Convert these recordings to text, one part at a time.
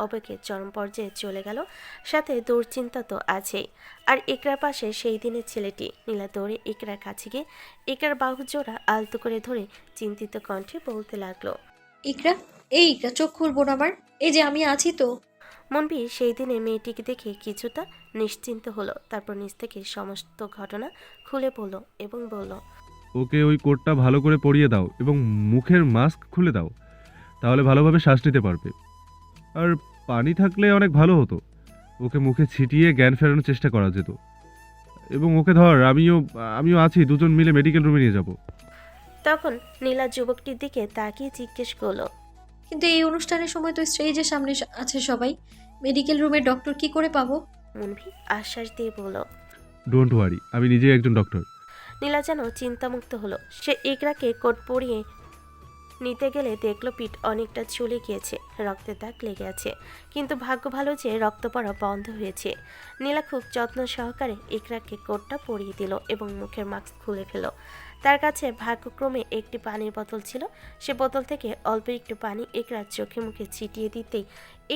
অবাকের চরম পর্যায়ে চলে গেল, সাথে দুশ্চিন্তা তো আছেই। আর ইকরার পাশে সেই দিনের ছেলেটি। নীলা দৌড়ে ইকরার কাছে গিয়ে ইকরার বাহু জোড়া আলতো করে ধরে চিন্তিত কণ্ঠে বলতে লাগলো। ইকরা, এই ইকরা, চোখ খুলবো না আমার? এই যে আমি আছি তো। মনবি সেই দিনে মেয়েটিকে দেখে কিছুটা নিশ্চিন্ত হলো, তারপর নিজ থেকে সমস্ত ঘটনা খুলে বলল এবং বলল, ওকে ওই কোটটা ভালো করে পরিয়ে দাও এবং মুখের মাস্ক খুলে দাও, তাহলে ভালোভাবে শ্বাস নিতে পারবে। আর পানি থাকলে অনেক ভালো হতো, ওকে মুখে ছিটিয়ে জ্ঞান ফেরানোর চেষ্টা করা যেত। এবং ওকে ধর, আমিও আমিও আছি, দুজন মিলে মেডিকেল রুমে নিয়ে যাব। তখন নীলা যুবকটির দিকে তাকিয়ে জিজ্ঞেস করলো, কিন্তু এই অনুষ্ঠানের সময় তো স্টেজের সামনে আছে সবাই, মেডিকেল রুমের ডক্টর কি করে পাবো? মনভি আশ্বাস দিয়ে বলল। ডোন্ট ওয়ারি, আমি নিজেই একজন ডক্টর। নীলা যেন চিন্তামুক্ত হলো। সে ইকরাকে কোট পরিয়ে নিতে গেলে দেখলো পিঠ অনেকটা চলে গিয়েছে, রক্তের দাগ লেগে আছে, কিন্তু ভাগ্য ভালো যে রক্ত পড়া বন্ধ হয়েছে। নীলা খুব যত্ন সহকারে ইকরাকে কোটটা পরিয়ে দিল এবং মুখের মাস্ক খুলে ফেল। তার কাছে ভাগ্যক্রমে একটি পানির বোতল ছিল। সে বোতল থেকে অল্প একটু পানি ইকরার চোখে মুখে ছিটিয়ে দিতেই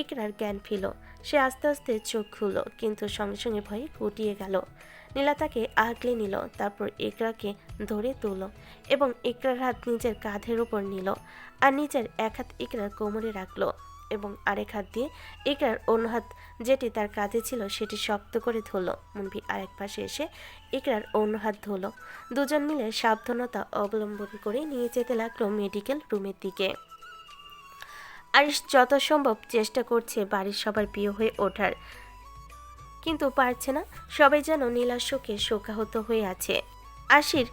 ইকরার জ্ঞান ফিরল। সে আস্তে আস্তে চোখ খুলল, কিন্তু সঙ্গে সঙ্গে ভয়ে গুটিয়ে গেল। নীলা তাকে আগলে নিল, তারপর ইকরাকে ধরে তুলল এবং ইকরার হাত নিজের কাঁধের উপর নিল, আর নিজের এক হাত ইকরার কোমরে রাখলো এবং আরেক হাত দিয়ে ইকরার অন্য হাত, যেটি তার কাঁধে ছিল, সেটি শক্ত করে ধরল। মুনভি আরেক পাশে এসে ইকরার অন্য হাত ধরল। দুজন মিলে সাবধানতা অবলম্বন করে নিয়ে যেতে লাগলো মেডিকেল রুমের দিকে। আরিশ যত সম্ভব চেষ্টা করছে বাড়ির সবার প্রিয় হয়ে ওঠার, কিন্তু পারছে না। সবাই যেন নীলার শোকে শোকাহত হয়ে আছে। আশির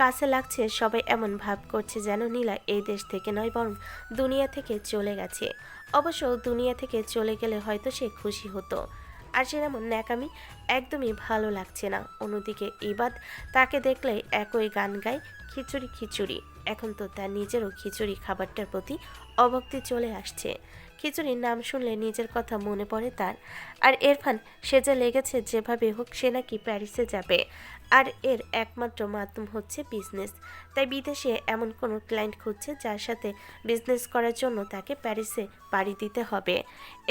কাছে লাগছে সবাই এমন ভাব করছে যেন নীলা এই দেশ থেকে নয়, বরং দুনিয়া থেকে চলে গেছে। অবশ্য দুনিয়া থেকে চলে গেলে হয়তো সে খুশি হতো। আর সে এমন ন্যাকামি একদমই ভালো লাগছে না। অন্যদিকে ইবাদ তাকে দেখলে একই গান গায়, খিচুড়ি খিচুড়ি। এখন তো তার নিজেরও খিচুড়ি খাবারটার প্রতি অভক্তি চলে আসছে। খিচুড়ির নাম শুনলে নিজের কথা মনে পড়ে তার। আর ইরফান, সে যে লেগেছে যেভাবে হোক সে নাকি প্যারিসে যাবে, আর এর একমাত্র মাধ্যম হচ্ছে বিজনেস। তাই বিদেশে এমন কোনো ক্লায়েন্ট খুঁজছে যার সাথে বিজনেস করার জন্য তাকে প্যারিসে পাড়ি দিতে হবে,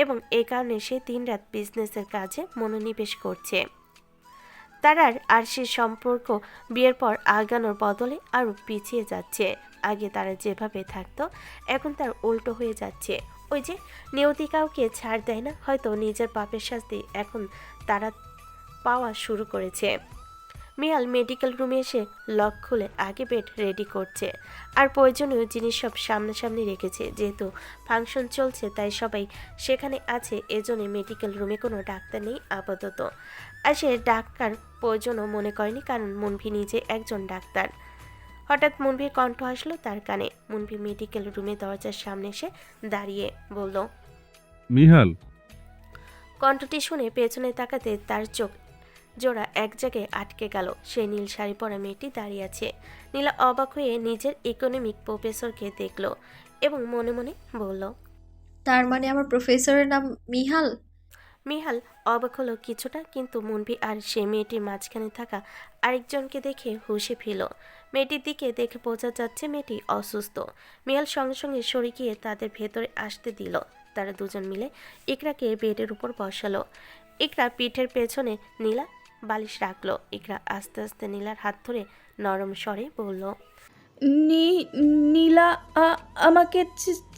এবং এই কারণে সে দিনরাত বিজনেসের কাজে মনোনিবেশ করছে। তার আর আরশির সম্পর্ক বিয়ের পর আগানোর বদলে আরও পিছিয়ে যাচ্ছে। আগে তারা যেভাবে থাকতো এখন তার উল্টো হয়ে যাচ্ছে। ওই যে নিয়তি কাউকে ছাড় দেয় না, হয়তো নিজের পাপের শাস্তি এখন তারা পাওয়া শুরু করেছে। মিয়াল মেডিকেল রুমে এসে লক খুলে আগে বেড রেডি করছে, আর প্রয়োজনীয় জিনিস সব সামনাসামনি রেখেছে। যেহেতু ফাংশন চলছে তাই সবাই সেখানে আছে, এজন্য মেডিকেল রুমে কোনো ডাক্তার নেই আপাতত। আর সে ডাক্তার প্রয়োজনও মনে করেনি, কারণ মুনভি নিজে একজন ডাক্তার। হঠাৎ মুনভির কণ্ঠ আসলো তার কানে। মুনভি মেডিকেল রুমে দরজার সামনে এসে দাঁড়িয়ে বলল। মিহাল। কণ্ঠটি শুনে পেছনে তাকাতে তার চোখ জোড়া এক জায়গায় আটকে গেল। সে নীল শাড়ি পরা মেয়েটি দাঁড়িয়ে আছে। নীলা অবাক হয়ে নিজের ইকোনমিক প্রফেসরকে দেখল এবং মনে মনে বলল, তার মানে আমার প্রফেসরের নাম মিহাল? মিহাল অবাক হলো কিছুটা, কিন্তু মুনভি আর সে মেয়েটির মাঝখানে থাকা আরেকজনকে দেখে হুঁশে ফিরল। মেয়েটির দিকে দেখে বোঝা যাচ্ছে মেয়েটি অসুস্থ। মিহাল সঙ্গে সঙ্গে সরে গিয়ে তাদের ভেতরে আসতে দিল। তারা দুজন মিলে ইকরাকে বেডের উপর বসালো। ইকরা পিঠের পেছনে নীলা বালিশ রাখলো। ইকরা আস্তে আস্তে নীলার হাত ধরে নরম স্বরে বলল, নী নীলা, আমাকে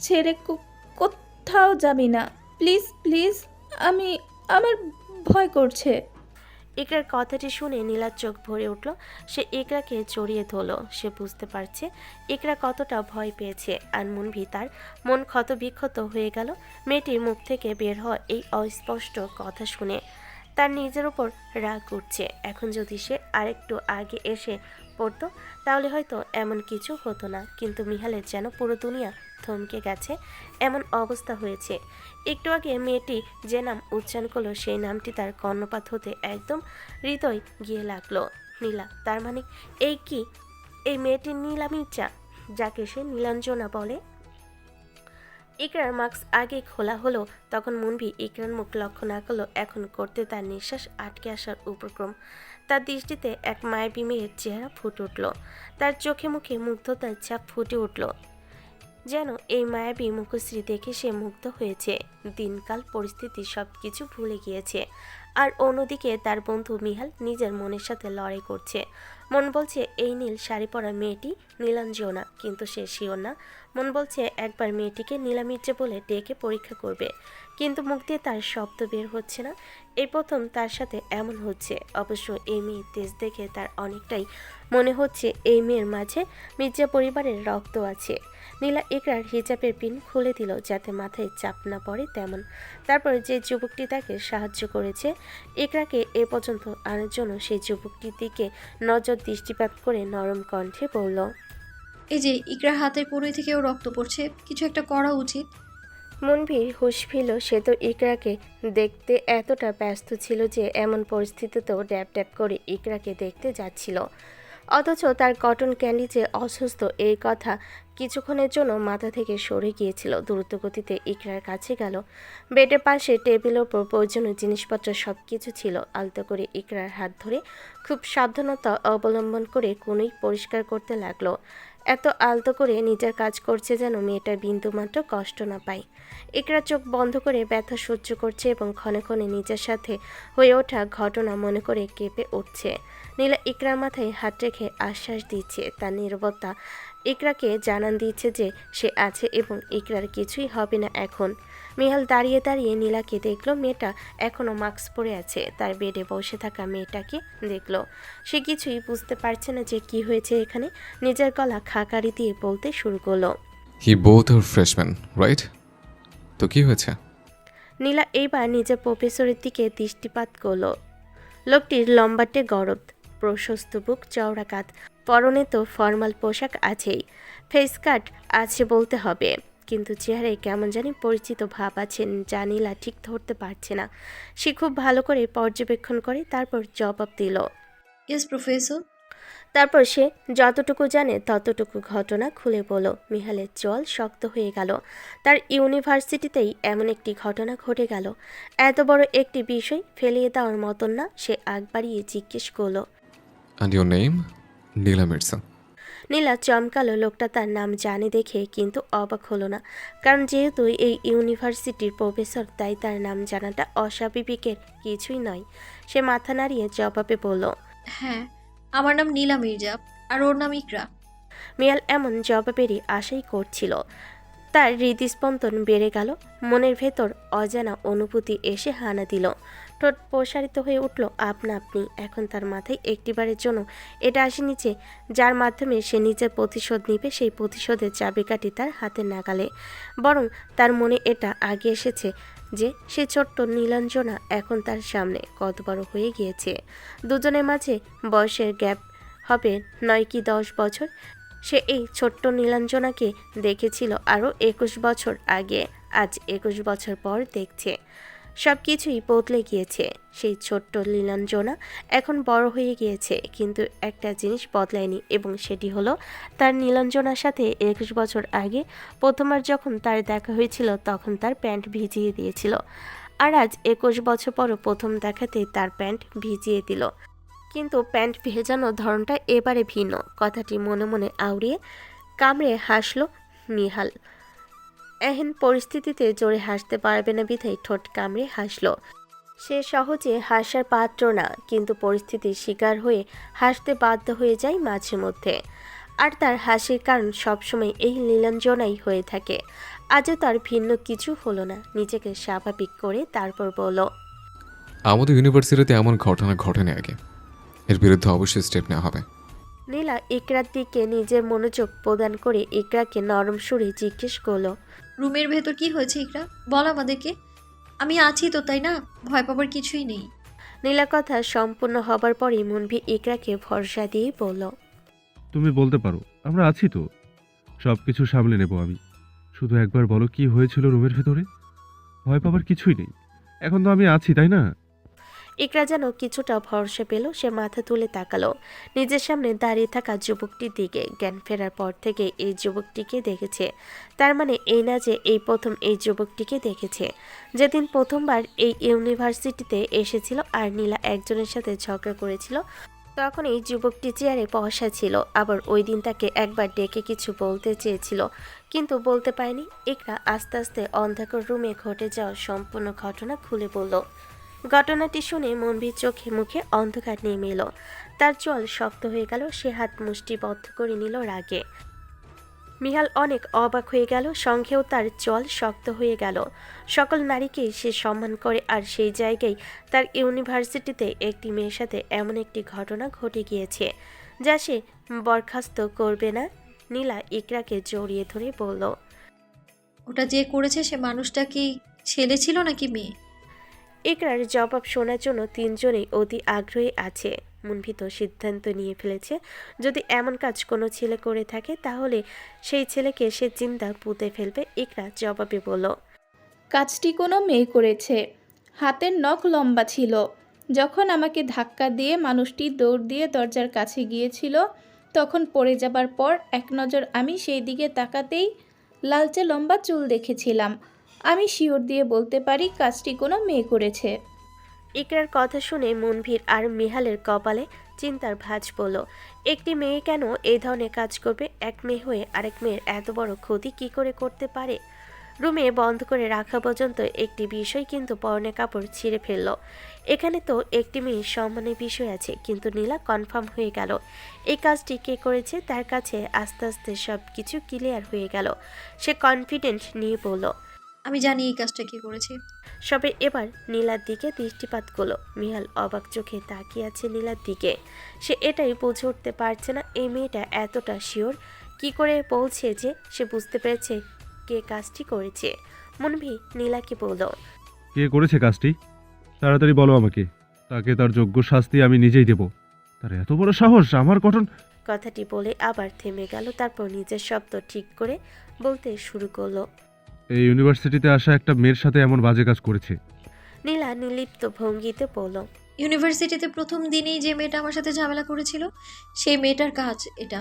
ছেড়ে কোথাও যাবি না, প্লিজ প্লিজ। আমি আমার ভয় করছে। ইকরার কথাটি শুনে নীলার চোখ ভরে উঠল। সে ইকরাকে জড়িয়ে ধরল। সে বুঝতে পারছে ইকরা কতটা ভয় পেয়েছে, আর মুনভি তার মন ক্ষতবিক্ষত হয়ে গেল মেয়েটির মুখ থেকে বের হওয়া এই অস্পষ্ট কথা শুনে। তার নিজের উপর রাগ উঠছে। এখন যদি সে আরেকটু আগে এসে পড়তো তাহলে হয়তো এমন কিছু হতো না, কিন্তু মিহালের যেন পুরো দুনিয়া থমকে গেছে এমন অবস্থা হয়েছে। একটু আগে মেয়েটি যে নাম উচ্চারণ করলো সেই নামটি তার কর্ণপাত হতে একদম হৃদয় গিয়ে লাগলো। নীলা, তার মানে এই কি এই মেয়েটির নীলা মির্জা, যাকে সে নীলাঞ্জনা বলে? ইকরার মাস্ক আগে খোলা হলো তখন মুনভি ইকরার মুখ লক্ষ্য না করলো। এখন করতে তার নিঃশ্বাস আটকে আসার উপক্রম। তার দৃষ্টিতে এক মায়াবী মেয়ের চেহারা ফুটে উঠল। তার চোখে মুখে মুগ্ধতার ছাপ ফুটে উঠল। যেন এই মায়াবী মুখশ্রী দেখে সে মুগ্ধ হয়েছে। দিনকাল পরিস্থিতি সব কিছু ভুলে গিয়েছে। আর অন্যদিকে তার বন্ধু মিহাল নিজের মনের সাথে লড়াই করছে। মন বলছে এই নীল শাড়ি পরা মেয়েটি নীলাঞ্জনা, কিন্তু সে শিওর না। মন বলছে একবার মেয়েটিকে নীলামির্জা বলে ডেকে পরীক্ষা করবে, কিন্তু মুখ দিয়ে তার শব্দ বের হচ্ছে না। এই প্রথম তার সাথে এমন হচ্ছে। অবশ্য এই মেয়ের তেজ দেখে তার অনেকটাই মনে হচ্ছে এই মেয়ের মাঝে মির্জা পরিবারের রক্ত আছে। নীলা ইকরার হিজাবের পিন খুলে দিল যাতে মাথায় চাপ না পড়ে তেমন। তারপর যে যুবকটি তাকে সাহায্য করেছে ইকরাকে এ পর্যন্ত আনার জন্য, সেই যুবকটির দিকে নজর দৃষ্টিপাত করে নরম কণ্ঠে বলল, এই যে ইকরার হাতের কনুই থেকেও রক্ত পড়ছে, কিছু একটা করা উচিত। মনভীর হুঁশ ফিরল। সে তো ইকরাকে দেখতে এতটা ব্যস্ত ছিল যে এমন পরিস্থিতিতেও ড্যাব ড্যাব করে ইকরাকে দেখতে যাচ্ছিল। অথচ তার কটন ক্যান্ডি যে অসুস্থ এই কথা কিছুক্ষণের জন্য মাথা থেকে সরে গিয়েছিল। দ্রুতগতিতে ইকরার কাছে গেল। বেডের পাশে টেবিলের ওপর প্রয়োজনীয় জিনিসপত্র সব কিছু ছিল। আলতো করে ইকরার হাত ধরে খুব সাবধানতা অবলম্বন করে কোনোই পরিষ্কার করতে লাগলো। এত আলতো করে নিজের কাজ করছে যেন মেয়েটা বিন্দুমাত্র কষ্ট না পায়। ইকরা চোখ বন্ধ করে ব্যথা সহ্য করছে এবং ক্ষণে ক্ষণে নিজের সাথে হয়ে ওঠা ঘটনা মনে করে কেঁপে উঠছে। নীলা ইকরার মাথায় হাত রেখে আশ্বাস দিচ্ছে। তার নীরবতা ইকরাকে জানান দিচ্ছে যে সে আছে এবং ইকরার কিছুই হবে না এখন। মিহাল দাঁড়িয়ে দাঁড়িয়ে নীলাকে দেখলো। মেয়েটা এখনও মাস্ক পরে আছে। তার বেডে বসে থাকা মেয়েটাকে দেখলো। সে কিছুই বুঝতে পারছে না যে কি হয়েছে এখানে। নিজের গলা খাকারি দিয়ে বলতে শুরু করলো, হি বোথ আর ফ্রেশম্যান, রাইট? তো কি হয়েছে? নীলা এইবার নিজের প্রফেসরের দিকে দৃষ্টিপাত করলো। লোকটির লম্বাটে গরদ, প্রশস্ত বুক, চওড়া কাঁধ, পরনে তো ফর্মাল পোশাক আছেই, ফেস কাট আছে বলতে হবে, কিন্তু চেহারায় কেমন জানি পরিচিত ভাব আছে যা নীলা ঠিক ধরতে পারছে না। সে খুব ভালো করে পর্যবেক্ষণ করে, তারপর জবাব দিল। Yes professor. তারপর সে যতটুকু জানে ততটুকু ঘটনা খুলে বলল। মিহালের জল শক্ত হয়ে গেল। তার ইউনিভার্সিটিতেই এমন একটি ঘটনা ঘটে গেল। এত বড় একটি বিষয় ফেলিয়ে দেওয়ার মতন না। সে আগ বাড়িয়ে জিজ্ঞেস করল, অ্যান্ড ইউর নেম? নীলা মির্জা। নীলা চমকালো। লোকটা তার নাম জানে দেখে কিন্তু অবাক হলো না, কারণ যেহেতু এই ইউনিভার্সিটির প্রফেসর তাই তার নাম জানাটা অস্বাভাবিকের কিছুই নয়। সে মাথা নাড়িয়ে জবাবে বলল, হ্যাঁ, আমার নাম নীলা মির্জা, আর ওর নাম ইকরা। মিয়াল এমন জবাবেরই আশাই করছিল। তার হৃদস্পন্দন বেড়ে গেল। মনের ভেতর অজানা অনুভূতি এসে হানা দিল। ঠোঁট প্রসারিত হয়ে উঠল আপনা আপনি। এখন তার মাথায় একটিবারের জন্য এটা আসেনি যে যার মাধ্যমে সে নিজের প্রতিশোধ নিবে সেই প্রতিশোধের চাবিকাঠি তার হাতে নাগালে। বরং তার মনে এটা আগে এসেছে যে সে ছোট্ট নীলাঞ্জনা এখন তার সামনে কত বড় হয়ে গিয়েছে। দুজনের মাঝে বয়সের গ্যাপ হবে 9 কি 10 বছর। সে এই ছোট্ট নীলাঞ্জনাকে দেখেছিল আরও 21 বছর আগে। আজ 21 বছর পর দেখছে। সব কিছুই বদলে গিয়েছে। সেই ছোট্ট নীলাঞ্জনা এখন বড় হয়ে গিয়েছে, কিন্তু একটা জিনিস বদলায়নি, এবং সেটি হলো তার নীলাঞ্জনার সাথে 21 বছর আগে প্রথমবার যখন তার দেখা হয়েছিল তখন তার প্যান্ট ভিজিয়ে দিয়েছিল। আর আজ 21 বছর পরও প্রথম দেখাতেই তার প্যান্ট ভিজিয়ে দিল। কিন্তু প্যান্ট ভেজানোর ধরনটা এবারে ভিন্ন। কথাটি মনে মনে আউড়িয়ে কামড়ে হাসল মিহাল। এহেন পরিস্থিতিতে জোরে হাসতে পারবে না বিধায় ঠোঁট কামড়ে হাসল। সে সহজে হাসার পাত্র না, কিন্তু পরিস্থিতির শিকার হয়ে হাসতে বাধ্য হয়ে যায় মাঝে মধ্যে। আর তার হাসির কারণ সবসময় এই নীলাঞ্জনাই হয়ে থাকে। আজও তার ভিন্ন কিছু হলো না। নিজেকে স্বাভাবিক করে তারপর বলল, আমাদের ইউনিভার্সিটিতে এমন ঘটনা ঘটেনি আগে, এর বিরুদ্ধে অবশ্যই স্টেপ নেওয়া হবে। নীলা ইকরার দিকে নিজের মনোযোগ প্রদান করে ইকরাকে নরম সুরে জিজ্ঞেস করল, রুমের ভেতর কি হয়েছে ইকরা? বল আমাদেরকে। আমি আছি তো, তাই না? ভয় পাবার কিছুই নেই। নীলা কথা সম্পূর্ণ হবার পরই মুনভি ইকরাকে ভরসা দিয়ে বলল, তুমি বলতে পারো, আমরা আছি তো, সব কিছু সামলে নেব আমি। শুধু একবার বলো কি হয়েছিল রুমের ভেতরে। ভয় পাবার কিছুই নেই, এখন তো আমি আছি, তাই না? ইকরা যেন কিছুটা ভরসা পেল, সে মাথা তুলে তাকালো নিজের সামনে দাঁড়িয়ে থাকা যুবকটির দিকে। জ্ঞান ফেরার পর থেকে এই যুবকটিকে দেখেছে, তার মানে এই না যে এই প্রথম এই যুবকটিকে দেখেছে। যেদিন প্রথমবার এই ইউনিভার্সিটিতে এসেছিল আর নীলা একজনের সাথে ঝগড়া করেছিল, তখন এই যুবকটি চেয়ারে বসা ছিল। আবার ওই দিন তাকে একবার ডেকে কিছু বলতে চেয়েছিল, কিন্তু বলতে পারেনি। ইকরা আস্তে আস্তে অন্ধকার রুমে ঘটে যাওয়া সম্পূর্ণ ঘটনা খুলে বলল। ঘটনাটি শুনে মনভির চোখে মুখে অন্ধকার নেমে এলো, তার চোয়াল শক্ত হয়ে গেল, সে হাত মুষ্টিবদ্ধ করে নিল রাগে। মিহাল অনেক অবাক হয়ে গেল, সঙ্গেও তার চোয়াল শক্ত হয়ে গেল। সকল নারীকেই সে সম্মান করে, আর সেই জায়গায় তার ইউনিভার্সিটিতে একটি মেয়ের সাথে এমন একটি ঘটনা ঘটে গিয়েছে যা সে বরখাস্ত করবে না। নীলা ইকরাকে জড়িয়ে ধরে বলল। ওটা যে করেছে সে মানুষটা কি ছেলে ছিল নাকি মেয়ে? ইকরার জবাব শোনার জন্য তিনজনেই অতি আগ্রহী আছে। মুনভি তো সিদ্ধান্ত নিয়ে ফেলেছে, যদি এমন কাজ কোনো ছেলে করে থাকে তাহলে সেই ছেলেকে সে জিন্দা পুঁতে ফেলবে। ইকরা জবাবে বলল। কাজটি কোনো মেয়ে করেছে। হাতের নখ লম্বা ছিল। যখন আমাকে ধাক্কা দিয়ে মানুষটি দৌড় দিয়ে দরজার কাছে গিয়েছিল, তখন পড়ে যাবার পর এক নজর আমি সেই দিকে তাকাতেই লালচে লম্বা চুল দেখেছিলাম। আমি শিওর দিয়ে বলতে পারি কাজটি কোনো মেয়ে করেছে। ইকরার কথা শুনে মুনভির আর মিহালের কপালে চিন্তার ভাঁজ পড়ল। একটি মেয়ে কেন এই ধরনের কাজ করবে? এক মেয়ে হয়ে আরেক মেয়ের এত বড় ক্ষতি কি করে করতে পারে? রুমে বন্ধ করে রাখা পর্যন্ত একটি বিষয়, কিন্তু পরনে কাপড় ছিঁড়ে ফেলল। এখানে তো একটি মেয়ের সম্মানের বিষয় আছে, কিন্তু নীলা কনফার্ম হয়ে গেল এই কাজটি কে করেছে। তার কাছে আস্তে আস্তে সব কিছু ক্লিয়ার হয়ে গেল। সে কনফিডেন্ট নিয়ে বলল। আমি জানি এই কাজটা কি করেছে। সবে এবার নীলার দিকে দৃষ্টিপাত করলো। মিহাল অবাক চোখে তাকিয়ে আছে নীলার দিকে। সে এটাই বুঝে উঠতে পারছে না এই মেয়েটা এতটা শিওর কি করে বলছে যে সে বুঝতে পেরেছে কে কাজটি করেছে। মুনভি নীলাকে বলল। কে করেছে কাজটি? তাড়াতাড়ি বলো আমাকে, তাকে তার যোগ্য শাস্তি আমি নিজেই দেব। তার এত বড় সাহস আমার গঠন। কথাটি বলে আবার থেমে গেল, তারপর নিজের শব্দ ঠিক করে বলতে শুরু করলো। এই ইউনিভার্সিটিতে আসা একটা মেয়ের সাথে এমন বাজে কাজ করেছে। নীলা নির্লিপ্ত ভঙ্গিতে বলল। ইউনিভার্সিটিতে প্রথম দিনেই যে মেয়েটা আমার সাথে ঝামেলা করেছিল, সেই মেয়েটার কাজ এটা।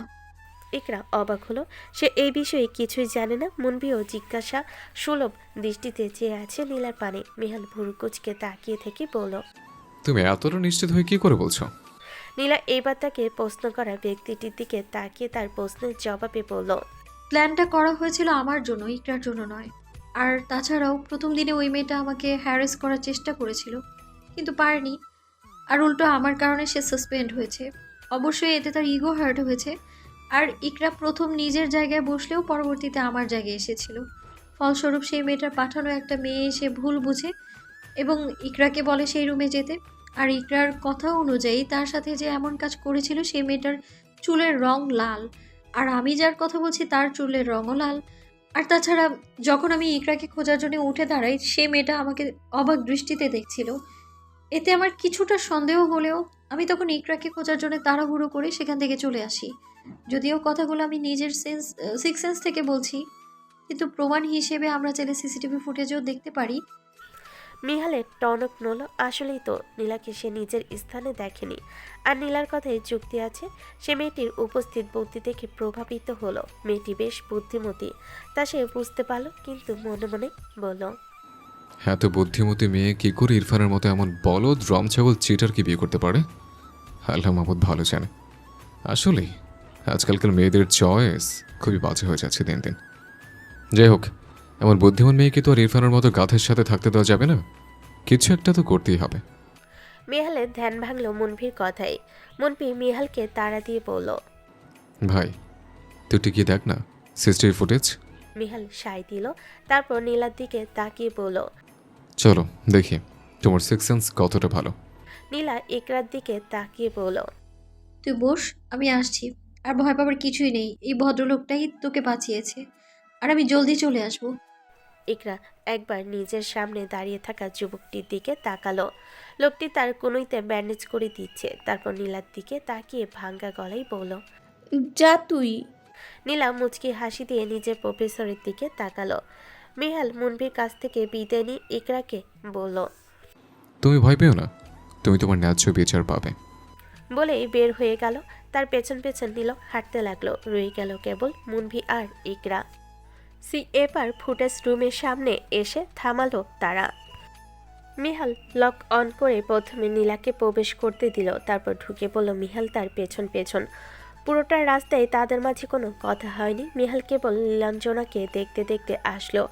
ইকরা অবাক হলো, সে এই বিষয়ে কিছুই জানে না। মুনভিও জিজ্ঞাসা সুলভ দৃষ্টিতে চেয়ে আছে নীলার পানে। মিহাল ভুরু কুচকে তাকিয়ে থেকে বলল। তুমি এতটা নিশ্চিত হয়ে কি করে বলছো? নীলা এইবার তাকে প্রশ্ন করা ব্যক্তিটির দিকে তাকিয়ে তার প্রশ্নের জবাবে বলল। প্ল্যানটা করা হয়েছিল আমার জন্য, ইকরার জন্য নয়। আর তাছাড়াও প্রথম দিনে ওই মেয়েটা আমাকে হ্যারাস করার চেষ্টা করেছিল, কিন্তু পারেনি। আর উল্টো আমার কারণে সে সাসপেন্ড হয়েছে। অবশ্যই এতে তার ইগো হার্ট হয়েছে। আর ইকরা প্রথম নিজের জায়গায় বসলেও পরবর্তীতে আমার জায়গায় এসেছিল। ফলস্বরূপ সেই মেয়েটার পাঠানো একটা মেয়ে এসে ভুল বুঝে এবং ইকরাকে বলে সেই রুমে যেতে। আর ইকরার কথা অনুযায়ী তার সাথে যে এমন কাজ করেছিল সেই মেয়েটার চুলের রং লাল, আর আমি যার কথা বলছি তার চুলের রঙও লাল। আর তাছাড়া যখন আমি ইকরাকে খোঁজার জন্য উঠে দাঁড়াই, সে মেয়েটা আমাকে অবাক দৃষ্টিতে দেখছিল। এতে আমার কিছুটা সন্দেহ হলেও আমি তখন ইকরাকে খোঁজার জন্য তাড়াহুড়ো করে সেখান থেকে চলে আসি। যদিও কথাগুলো আমি নিজের সিক্স সেন্স থেকে বলছি, কিন্তু প্রমাণ হিসেবে আমরা চাইলে সিসিটিভি ফুটেজও দেখতে পারি। মিহালের টনক নড়ল। আসলেই তো নীলাকে সে নিজের স্থানে দেখেনি, আর নীলার কথায় যুক্তি আছে। সে মেয়েটির উপস্থিত বুদ্ধি দেখে প্রভাবিত হলো। মেয়েটি বেশ বুদ্ধিমতী তা সে বুঝতে পারল, কিন্তু মনে মনে বলল। এত বুদ্ধিমতী মেয়ে কি করে ইরফানের মতো এমন বলদ রমছাগল চিটারকে বিয়ে করতে পারে? আল্লাহ মাহমুদ ভালো জানে। আসলেই আজকালকার মেয়েদের চয়েস খুবই বাজে হয়ে যাচ্ছে দিন দিন। যাই হোক, এমন বুদ্ধিমান মেয়েকে তো আর ইরফানের মতো গাধের সাথে থাকতে দেওয়া যাবে না। কিছু একটা তো করতেই হবে। মিহালের ধ্যান ভাঙল মুনভির কথাই। মুনভি মিহালকে তাড়া দিয়ে বলল। ভাই, তুই টিকিয়ে দেখ না সিসিটিভি ফুটেজ। মিহাল সায় দিল, তারপর নীলার দিকে তাকিয়ে বলল। চলো দেখি তোমার সিক্স সেন্স কতটা ভালো। নীলা ইকরার দিকে তাকিয়ে বলল। তুই বস, আমি আসছি। আর ভয় পাবার কিছুই নেই, এই ভদ্রলোকটাই তোকে বাঁচিয়েছে। আর আমি জলদি চলে আসবো। ইকরা একবার নিজের সামনে দাঁড়িয়ে থাকা যুবকটির দিকে তাকালো। লোকটি তার কনুইতে ব্যান্ডেজ করে দিচ্ছে। তারপর নীলার দিকে তাকিয়ে ভাঙ্গা গলায় বলল। যা তুই। নীলা মুচকি হাসি দিয়ে নিজের প্রফেসরের দিকে তাকালো। মিহাল মুনভির কাছ থেকে বিদায় নিয়ে ইকরাকে বলল। তুমি ভয় পেও না, তুমি তোমার ন্যায্য বিচার পাবে। বলেই বের হয়ে গেল। তার পেছন পেছন নিল, হাঁটতে লাগলো। রয়ে গেল কেবল মুনভি আর ইকরা। এবার ফুটেজ রুমের সামনে এসে থামালো তারা। মিহাল লক অন করে প্রথমে নীলাকে প্রবেশ করতে দিল, তারপর ঢুকে পড়ল মিহাল তার পেছন পেছন। পুরোটা রাস্তায় তাদের মাঝে কোনো কথা হয়নি। মিহাল কেবল নীলাঞ্জনাকে দেখতে দেখতে আসলো,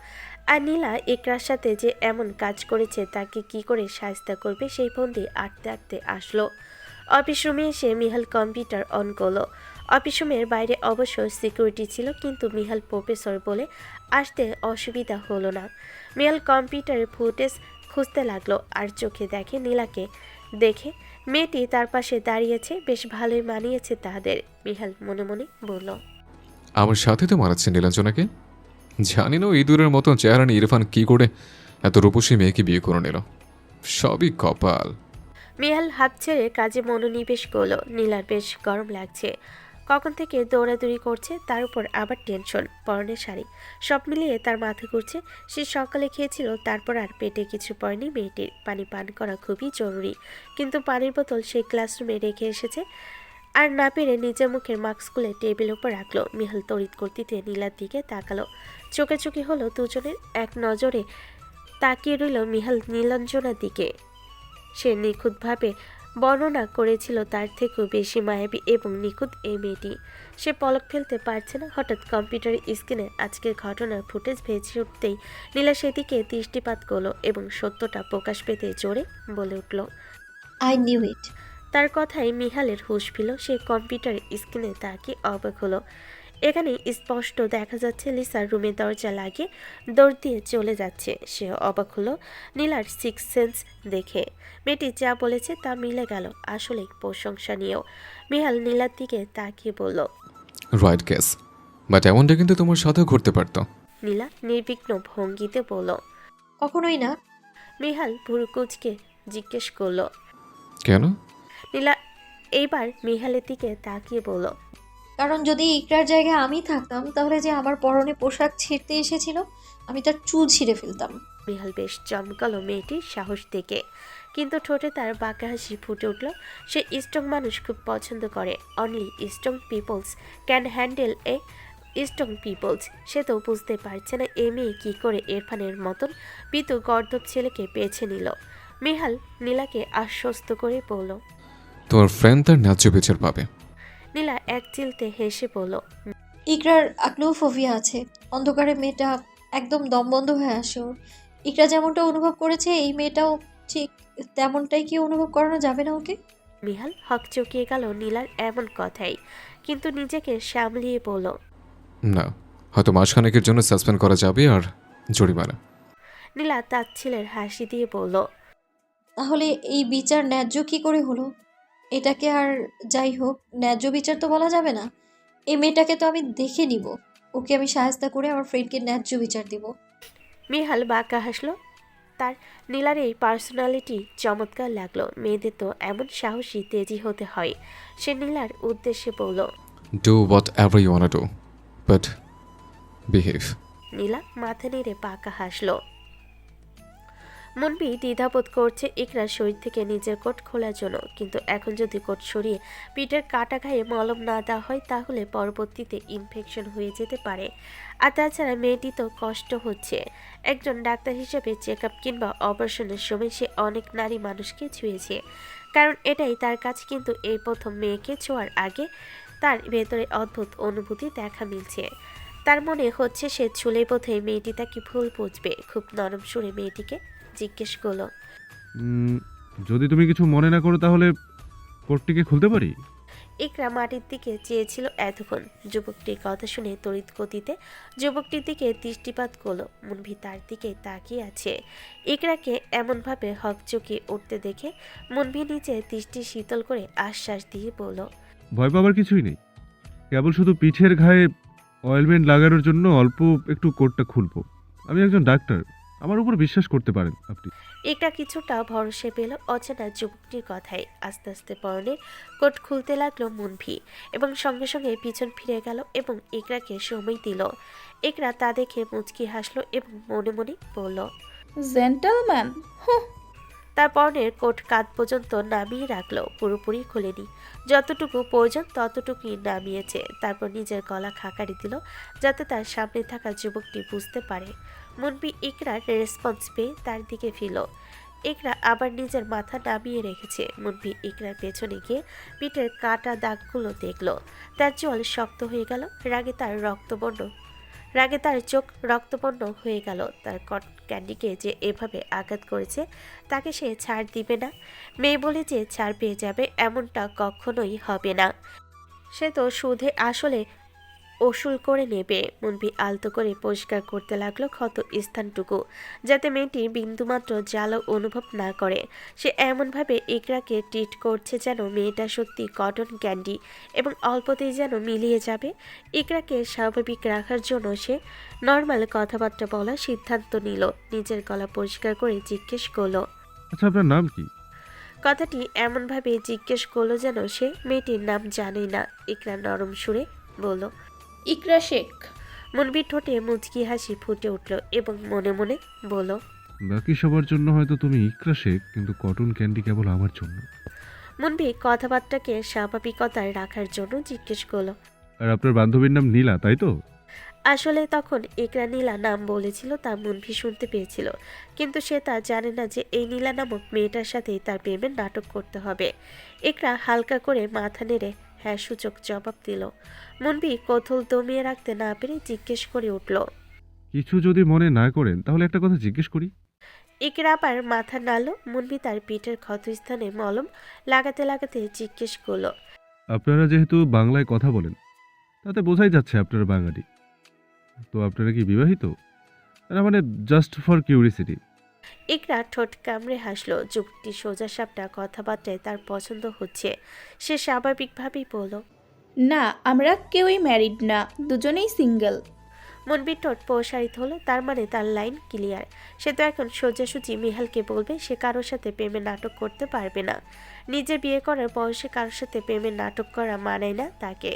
আর নীলা ইকরার সাথে যে এমন কাজ করেছে তাকে কি করে শায়েস্তা করবে সেই ফন্দি আটতে আটতে আসলো। অফিস রুমে এসে মিহাল কম্পিউটার অন করলো। অফিস রুমের বাইরে অবশ্য সিকিউরিটি ছিল, কিন্তু মিহাল প্রফেসর বলে আসতে অসুবিধা হলো না। মিহাল কম্পিউটারের ফুটেজ খুঁজতে লাগলো, আর চোখে দেখে নীলাকে। দেখে মেয়েটি তার পাশে দাঁড়িয়েছে, বেশ ভালোই মানিয়েছে তাদের। মিহাল মনে মনে বলল, আমার সাথে তো মারাচ্ছে নীলাঞ্জনাকে। জানি না ইঁদুরের মতন চেহারা নিয়ে ইরফান কি করে এত রূপসী মেয়েকে বিয়ে করে নিল। সবই কপাল। মিহাল হাত ছেড়ে কাজে মনোনিবেশ করলো। নীলার বেশ গরম লাগছে, কখন থেকে দৌড়াদৌড়ি করছে, তার উপর আবার টেনশন, পরনের শাড়ি, সব মিলিয়ে তার মাথা ঘুরছে। সে সকালে খেয়েছিল, তারপর আর পেটে কিছু পড়েনি মেয়েটির। পানি পান করা খুবই জরুরি, কিন্তু পানির বোতল সে ক্লাসরুমে রেখে এসেছে, আর না পেরে নিজের মুখের মাস্ক খুলে টেবিল উপর রাখলো। মিহাল তড়িৎ গতিতে নীলার দিকে তাকালো। চোখে চোখে হলো দুজনের, এক নজরে তাকিয়ে রইল মিহাল নীলাঞ্জনার দিকে। সে নিখুঁতভাবে বর্ণনা করেছিল তার থেকেও বেশি মায়াবী এবং নিখুঁত এই মেয়েটি। সে পলক ফেলতে পারছে না। হঠাৎ কম্পিউটারের স্ক্রিনে আজকের ঘটনার ফুটেজ ভেসে উঠতেই নীলা সেদিকে দৃষ্টিপাত করলো এবং সত্যটা প্রকাশ পেতে জোরে বলে উঠল। I knew it. তার কথায় মিহালের হুঁশ ফিরল। সে কম্পিউটারের স্ক্রিনে তাকিয়ে অবাক হলো। এখানে স্পষ্ট দেখা যাচ্ছে লিসার রুমের দরজা লাগিয়ে দৌড় দিয়ে চলে যাচ্ছে। সে অবাক হলো নীলার সিক্স সেন্স দেখে। মেয়েটি যা বলেছে তা মিলে গেল, আসলেই প্রশংসনীয়। মিহাল নীলার দিকে তাকিয়ে বলল, রাইট কেস, বাট এমনটা কিন্তু তোমার সাথে ঘুরতে পারতো। নীলা নির্বিঘ্ন ভঙ্গিতে বলল। কখনোই না। মিহাল ভুরু কুঁচকে জিজ্ঞেস করলো। কেন? নীলা এইবার মিহালের দিকে তাকিয়ে বলল, কারণ যদি ইকরার জায়গায় আমি থাকতাম, তাহলে যে আমার পরনে পোশাক ছিঁড়তে এসেছিল, আমি তার চুল ছিঁড়ে ফেলতাম। মিহাল বেশ চমকালো মেয়েটির সাহস দেখে, কিন্তু ঠোঁটে তার বাঁকা হাসি ফুটে উঠল। সে স্ট্রং মানুষ খুব পছন্দ করে। Only strong peoples can handle a strong peoples. সে তো বুঝতে পারছে না এ মেয়ে কী করে ইরফানের মতন পিতু গর্দব ছেলেকে বেছে নিল। মিহাল নীলাকে আশ্বস্ত করে বলল। তোমার ফ্রেন্ড তার ন্যায্য বিচার পাবে। নীলা এক চিলতে হেসে বলল, ইকরার আক্লোফোবিয়া আছে। অন্ধকারে মেয়েটা একদম দমবন্ধ হয়ে আসে ওর। ইকরা যেমনটা অনুভব করেছে, এই মেয়েটাও ঠিক তেমনটাই কি অনুভব করানো যাবে না ওকে? মিহাল হকচকিয়ে গেল নীলার এমন কথাই, কিন্তু নিজেকে সামলিয়ে বলল, না, হয়তো মাসখানেকের জন্য সাসপেন্ড করা যাবে আর জরিমানা। নীলা তাচ্ছিলের হাসি দিয়ে বলল, তাহলে এই বিচার ন্যায্য কি করে হলো? এটাকে আর যাই হোক, ন্যায্য বিচার তো বলা যাবে না। এই মেয়েটাকে তো আমি দেখে নিব, ওকে আমি সাহায্য করে আমার ফ্রেন্ডকে ন্যায্য বিচার দিব। মিহাল বাঁকা হাসলো। তার নীলার এই পার্সোনালিটি চমৎকার লাগলো। মেয়েদের তো এমন সাহসী তেজি হতে হয়। সে নীলার উদ্দেশ্যে বলল, do whatever you want to, but behave. Nila মাথা নেড়ে বাঁকা হাসলো। মনবি দ্বিধাবোধ করছে ইকরার শরীর থেকে নিজের কোট খোলার জন্য, কিন্তু এখন যদি কোট সরিয়ে পিঠের কাটা গায়ে মলম না দেওয়া হয় তাহলে পরবর্তীতে ইনফেকশন হয়ে যেতে পারে। আর তাছাড়া মেয়েটি তো কষ্ট হচ্ছে। একজন ডাক্তার হিসেবে চেক আপ কিংবা অপারেশনের সময় সে অনেক নারী মানুষকে ছুঁয়েছে, কারণ এটাই তার কাছে। কিন্তু এই প্রথম মেয়েকে ছোঁয়ার আগে তার ভেতরে অদ্ভুত অনুভূতি দেখা মিলছে। তার মনে হচ্ছে সে ছুলেই বোধহয় মেয়েটি তাকে ভুল বুঝবে। খুব নরম সুরে মেয়েটিকে জিজ্ঞেস করলো, যদি তুমি কিছু মনে না করো তাহলে কোটটিকে খুলতে পারি? ইকরা মাটির দিকে চেয়েছিল এতক্ষণ। যুবকটির কথা শুনে তড়িৎ গতিতে যুবকটির দিকে দৃষ্টিপাত করলো। মুনভি তার দিকে তাকিয়ে আছে। ইকরাকে এমনভাবে হকচকিয়ে উঠতে দেখে মুনভি নিচে দৃষ্টি শীতল করে আশ্বাস দিয়ে বলল, ভয় পাবার কিছুই নেই, কেবল শুধু পিঠের ঘায়ে অয়েলমেন্ট লাগানোর জন্য অল্প একটু কোটটা খুলবো। আমি একজন ডাক্তার, আমার উপর বিশ্বাস করতে পারেন আপনি। ইকরা কিছুটা ভরসা পেল অচেনা যুবকটির কথায়। আস্তে আস্তে পরনের কোট খুলতে লাগলো মুনভি, এবং সঙ্গে সঙ্গে পিছন ফিরে গেল এবং ইকরাকে সময় দিল। ইকরা তা দেখে মুচকি হাসলো এবং মনে মনে বলল, জেন্টলম্যান। হুঁ। তার পরনের কোট কাঁধ পর্যন্ত নামিয়ে রাখলো, পুরোপুরি খুলেনি। যতটুকু প্রয়োজন ততটুকুই নামিয়েছে। তারপর নিজের গলা খাকারি দিল যাতে তার সামনে থাকা যুবকটি বুঝতে পারে। মুনবি ইকরার রেসপন্স পেয়ে তার দিকে ফিরল। ইকরা আবার নিজের মাথা নামিয়ে রেখেছে। মুনবি ইকরার পেছনে গিয়ে পিঠের কাটা দাগগুলো দেখলো। তার চোয়াল শক্ত হয়ে গেল। রাগে তার চোখ রক্তবর্ণ হয়ে গেল। তার ক্যান্ডিকে যে এভাবে আঘাত করেছে তাকে সে ছাড় দিবে না। মেয়ে বলে যে ছাড় পেয়ে যাবে এমনটা কখনোই হবে না। সে তো সুদে আসলে ওসুল করে নেবে। মুনবি আলতো করে পরিষ্কার করতে লাগলো ক্ষত স্থানটুকু, যাতে মেয়েটি বিন্দুমাত্র জ্বালা অনুভব না করে। সে এমনভাবে ইকরাকে ট্রিট করছে যেন মেয়েটা সত্যি কটন ক্যান্ডি এবং অল্পতেই যেন মিলিয়ে যাবে। ইকরাকে স্বাভাবিক রাখার জন্য সে নর্মাল কথাবার্তা বলার সিদ্ধান্ত নিল। নিজের গলা পরিষ্কার করে জিজ্ঞেস করলো, আচ্ছা, আপনার নাম কি? কথাটি এমনভাবে জিজ্ঞেস করলো যেন সে মেয়েটির নাম জানে না। ইকরা নরম সুরে বলল, ইকরা শেখ। মুনবির ঠোঁটে মুচকি হাসি ফুটে উঠল এবং মনে মনে বলল, বাকি সবার জন্য হয়তো তুমি ইকরা শেখ, কিন্তু কটন ক্যান্ডি কেবল আমার জন্য। মুনবি কথাবার্তাকে স্বাভাবিকতায় রাখার জন্য জিজ্ঞেস করলো, আর আপনার বান্ধবীর নাম নীলা, তাই তো? আসলে তখন ইকরা নীলা নাম বলেছিল তা মুনভি শুনতে পেয়েছিল, কিন্তু সে তা জানে না যে এই নীলা নামক মেয়েটার সাথেই তার প্রেমের নাটক করতে হবে। ইকরা হালকা করে মাথা নেড়ে হ্যাঁ সূচক জবাব দিল। মুনবি কৌতূহল দমিয়ে রাখতে না পেরে জিজ্ঞেস করে উঠল, কিছু যদি মনে না করেন তাহলে একটা কথা জিজ্ঞেস করি। ইকরা আবার মাথা নাড়ল। মুনবি তার পিঠের ক্ষতস্থানে মলম লাগাতে লাগাতে জিজ্ঞেস করলো, আপনারা যেহেতু বাংলায় কথা বলেন তাতে বোঝাই যাচ্ছে আপনারা বাঙালি। তো আপনারা কি বিবাহিত? না, মানে জাস্ট ফর কিউরিসিটি। ইকরা ঠোঁট কামড়ে হাসলো। যুবকটি সোজা সাপটা কথাবার্তায় তার পছন্দ হচ্ছে। সে স্বাভাবিকভাবেই বলল, না, আমরা কেউই ম্যারিড না, দুজনেই সিঙ্গেল। মুনবির ঠোঁট প্রসারিত হলো। তার মানে তার লাইন ক্লিয়ার। সে তো এখন সোজাসুজি মিহালকে বলবে সে কারোর সাথে প্রেমের নাটক করতে পারবে না। নিজের বিয়ে করার বয়সে কারোর সাথে প্রেমের নাটক করা মানায় না তাকে।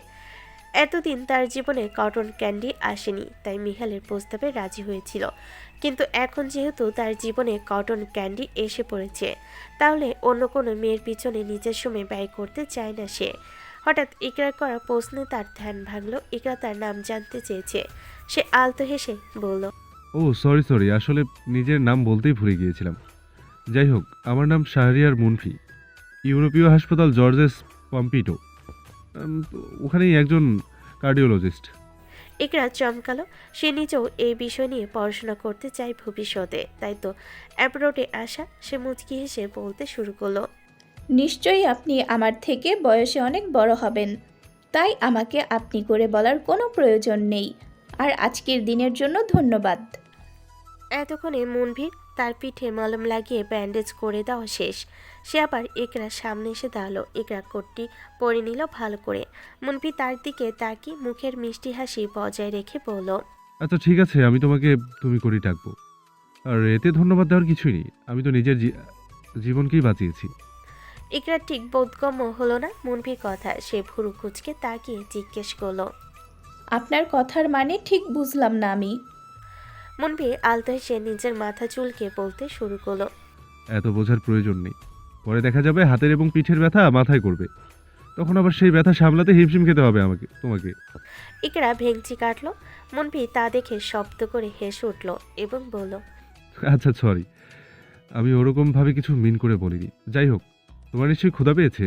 এতদিন তার জীবনে কটন ক্যান্ডি আসেনি, তাই মিহালের প্রস্তাবে রাজি হয়েছিল। কিন্তু এখন যেহেতু তার জীবনে কটন ক্যান্ডি এসে পড়েছে, তাহলে অন্য কোনো মেয়ের পিছনে নিজের সময় ব্যয় করতে চায় না সে। হঠাৎ ইকরার করা প্রশ্নে তার ধ্যান ভাঙলো। ইকরা তার নাম জানতে চেয়েছে। সে আলতো হেসে বলল, ও সরি, আসলে নিজের নাম বলতেই ভুলে গিয়েছিলাম। যাই হোক, আমার নাম শাহরিয়ার মুনফি। ইউরোপীয় হাসপাতাল জর্জেস পম্পিটো, ওখানেই একজন কার্ডিওলজিস্ট। ইকরা চমকালো। সে নিজেও এই বিষয় নিয়ে পড়াশোনা করতে চায় ভবিষ্যতে, তাই তো অ্যাব্রোডে আসা। সে মুচকি হেসে বলতে শুরু করলো, নিশ্চয়ই আপনি আমার থেকে বয়সে অনেক বড় হবেন, তাই আমাকে আপনি করে বলার কোনো প্রয়োজন নেই। আর আজকের দিনের জন্য ধন্যবাদ। এতক্ষণে মুনভির তার পিঠে মলম লাগিয়ে ব্যান্ডেজ করে দেওয়া শেষ। সে আবার ইকরার সামনে এসে দাঁড়ালো। ইকরা কোটটি পরে নিল ভালো করে। মুনভি তার দিকে তাকিয়ে মুখের মিষ্টি হাসি বজায় রেখে বলল, আচ্ছা ঠিক আছে, আমি তোমাকে তুমি করেই ডাকবো। আর এতে ধন্যবাদ দেওয়ার কিছুই নেই, আমি তো নিজের জীবনকেই বাঁচিয়েছি। ইকরা ঠিক বোধগম্য হলো না মুনভির কথা। সে ভুরু কুচকে তাকিয়ে জিজ্ঞেস করলো, আপনার কথার মানে ঠিক বুঝলাম না আমি। মুনভি আলতো হেসে নিজের মাথা চুলকে বলতে শুরু করলো, এত বোঝার প্রয়োজন নেই। পরে দেখা যাবে হাতের এবং পিঠের ব্যথা মাথায় করবে, তখন আবার সেই ব্যথা সামলাতে হিমশিম খেতে হবে তোমাকে। ইকরা ভেঙচি কাটলো। মুনভি তা দেখে শব্দ করে হেসে উঠল এবং বলল, আচ্ছা সরি, আমি ওরকমভাবে কিছু মিন করে বলিনি। যাই হোক, তোমার নিশ্চয়ই ক্ষুধা পেয়েছে।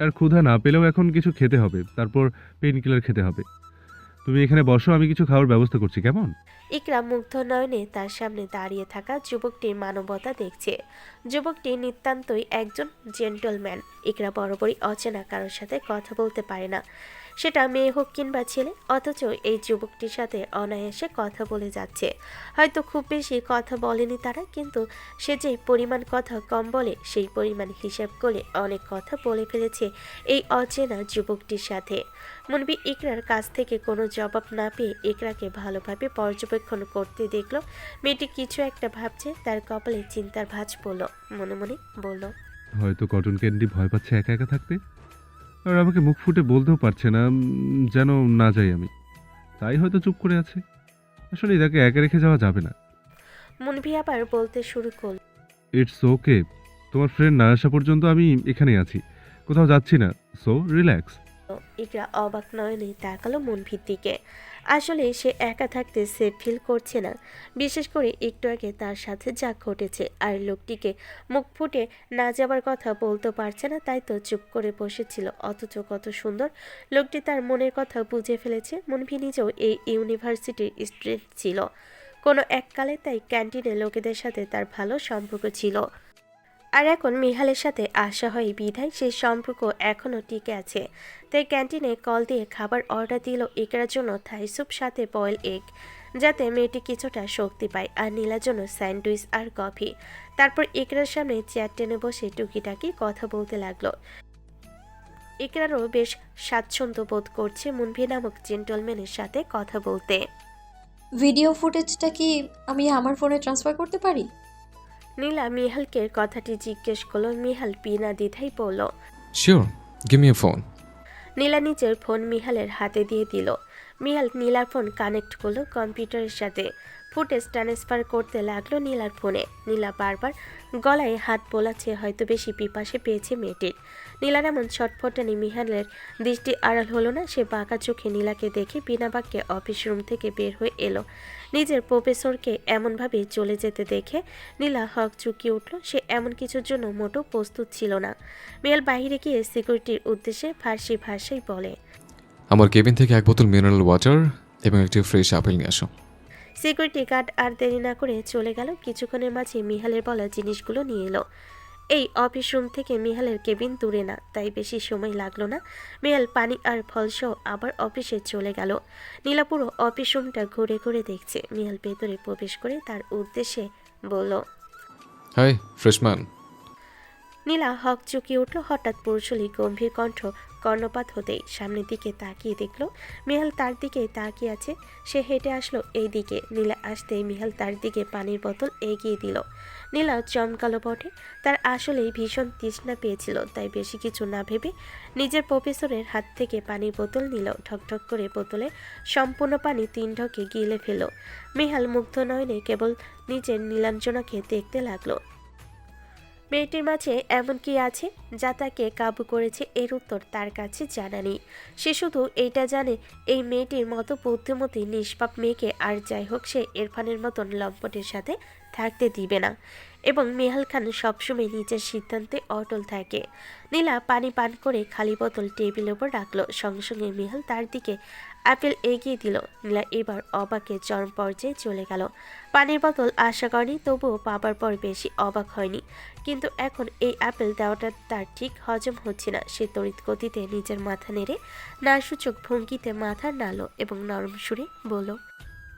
আর ক্ষুধা না পেলেও এখন কিছু খেতে হবে, তারপর পেইন কিলার খেতে হবে। তুমি এখানে বসো, আমি কিছু খাওয়ার ব্যবস্থা করছি, কেমন? ইকরা মুগ্ধ নয়নে তার সামনে দাঁড়িয়ে থাকা যুবকটির মানবতা দেখছে। যুবকটি নিতান্তই একজন জেন্টলম্যান। ইকরা বরাবরই অচেনা কারোর সাথে কথা বলতে পারে না, সেটা মেয়ে হোক কিংবা ছেলে। অথচ এই যুবকটির সাথে অনায়াসে কথা বলে যাচ্ছে। হয়তো খুব বেশি কথা বলেনি তারা, কিন্তু সে যে পরিমাণ কথা কম বলে সেই পরিমাণ হিসাব করে অনেক কথা বলে ফেলেছে এই অচেনা যুবকটির সাথে। মুনবি ইকরার কাছ থেকে কোনো জবাব না পেয়ে ইকরাকে ভালোভাবে পর্যবেক্ষণ করতে দেখলো। মেয়েটি কিছু একটা ভাবছে। তার কপালে চিন্তার ভাঁজ পড়ল। মনে মনে বলল, হয়তো কটন ক্যান্ডি ভয় পাচ্ছে একা একা থাকতে, আর আমাকে মুখ ফুটে বলতেও পারছে না যেন না যাই আমি, তাই হয়তো চুপ করে আছে। আসলে এটাকে একা রেখে যাওয়া যাবে না। মুনবি আবার বলতে শুরু করল, ইটস ওকে, তোমার ফ্রেন্ড না আসা পর্যন্ত আমি এখানেই আছি, কোথাও যাচ্ছি না, সো রিল্যাক্স। ইকরা অবাক নয়নে তাকালো মনভির দিকে। আসলে সে একা থাকতে সেফ ফিল করছে না, বিশেষ করে একটু আগে তার সাথে যা ঘটেছে। আর লোকটিকে মুখ ফুটে না যাবার কথা বলতে পারছে না, তাই তো চুপ করে বসেছিল। অথচ কত সুন্দর লোকটি তার মনের কথা বুঝে ফেলেছে। মনভি নিজেও এই ইউনিভার্সিটির স্টুডেন্ট ছিল কোনো এককালে, তাই ক্যান্টিনে লোকেদের সাথে তার ভালো সম্পর্ক ছিল। আর এখন মিহালের সাথে আসা হয় বিধায় সেই সম্পর্ক এখনও টিকে আছে। তাই ক্যান্টিনে কল দিয়ে খাবার অর্ডার দিল ইকরার জন্য থাই স্যুপ সাথে বয়েল এগ, যাতে মেয়েটি কিছুটা শক্তি পায়, আর নীলার জন্য স্যান্ডউইচ আর কফি। তারপর ইকরার সামনে চেয়ার টেনে বসে টুকিটাকি কথা বলতে লাগলো। ইকরারও বেশ স্বাচ্ছন্দ্য বোধ করছে মুনভি নামক জেন্টলম্যানের সাথে কথা বলতে। ভিডিও ফুটেজটা কি আমি আমার ফোনে ট্রান্সফার করতে পারি? নীলা মিহালকে কথাটি জিজ্ঞেস করলো। মিহাল বিনা দ্বিধায় বলল। Sure, give me a phone. Nila নিজের ফোন মিহালের হাতে দিয়ে দিল। মিহাল নীলার ফোন কানেক্ট করলো কম্পিউটারের সাথে। ফুটেজ ট্রান্সফার করতে লাগলো নীলার ফোনে। নীলা বারবার গলায় হাত বোলাচ্ছে, হয়তো বেশি পিপাসে পেয়েছে মেয়েটির। নীলার এমন ছটফটানি মিহালের দৃষ্টি আড়াল হলো না। সে বাঁকা চোখে নীলাকে দেখে বিনা বাক্যে অফিস রুম থেকে বের হয়ে এলো। নিজের প্রফেসরকে এমনভাবে চলে যেতে দেখে নীলা হক চুকিয়ে উঠল। সে এমন কিছুর জন্য মোটেও প্রস্তুত ছিল না। মিহাল বাইরে গিয়ে সিকিউরিটির উদ্দেশ্যে ফার্সি ভাষায় বলে, আমার কেবিন থেকে এক বোতল মিনারেল ওয়াটার এবং একটি ফ্রেশ আপেল নিয়ে আসো। সিকিউরিটি গার্ড আর দেরি না করে চলে গেল। কিছুক্ষণের মাঝে মিহালের বলা জিনিসগুলো নিয়ে এলো। এই অফিস রুম থেকে মিহালের কেবিন দূরে না, তাই বেশি সময় লাগলো না। মিহাল পানি আর ফলসহ আবার অফিসে চলে গেল। নীলা পুরো অফিস রুমটা ঘুরে ঘুরে দেখছে। মিহাল ভেতরে প্রবেশ করে তার উদ্দেশ্যে বলল। High freshman. নীলা হক চুকিয়ে উঠল। হঠাৎ পুরুষলি গম্ভীর কণ্ঠ কর্ণপাত হতেই সামনের দিকে তাকিয়ে দেখল মিহাল তার দিকে তাকিয়ে আছে। সে হেঁটে আসলো এই দিকে। নীলা আসতেই মিহাল তার দিকে পানির বোতল এগিয়ে দিল। নীলা চমকালো বটে, তার আসলেই ভীষণ তৃষ্ণা পেয়েছিল, তাই বেশি কিছু না ভেবে নিজের প্রফেসরের হাত থেকে পানির বোতল নিল। ঠকঠক করে বোতলে সম্পূর্ণ পানি 3 ঢকে গিলে ফেল। মিহাল মুগ্ধ নয়নে কেবল নিজের নীলাঞ্জনাকে দেখতে লাগলো। মেয়েটির মাঝে এমন কি আছে যা তাকে কাবু করেছে, এর উত্তর তার কাছে জানা নেই। সে শুধু এইটা জানে, এই মেয়েটির মতো বুদ্ধিমতী নিষ্পাপ মেয়েকে আর যাই হোক সে ইরফানের মতন লম্পটের সাথে থাকতে দিবে না। এবং মিহাল খান সবসময় নিজের সিদ্ধান্তে অটল থাকে। নীলা পানি পান করে খালি বোতল টেবিলের উপর রাখলো। সঙ্গে সঙ্গে মিহাল তার দিকে আপেল এগিয়ে দিল। নীলা এবার অবাকে চরম পর্যায়ে চলে গেল। পানির বোতল আশা করেনি, তবুও পাবার পর বেশি অবাক হয়নি। কিন্তু এখন এই আপেল দেওয়াটা তার ঠিক হজম হচ্ছে না। সে তড়িৎ গতিতে নিজের মাথা নেড়ে নাসূচক ভঙ্গিতে মাথা নাড়ল এবং নরম সুরে বলল,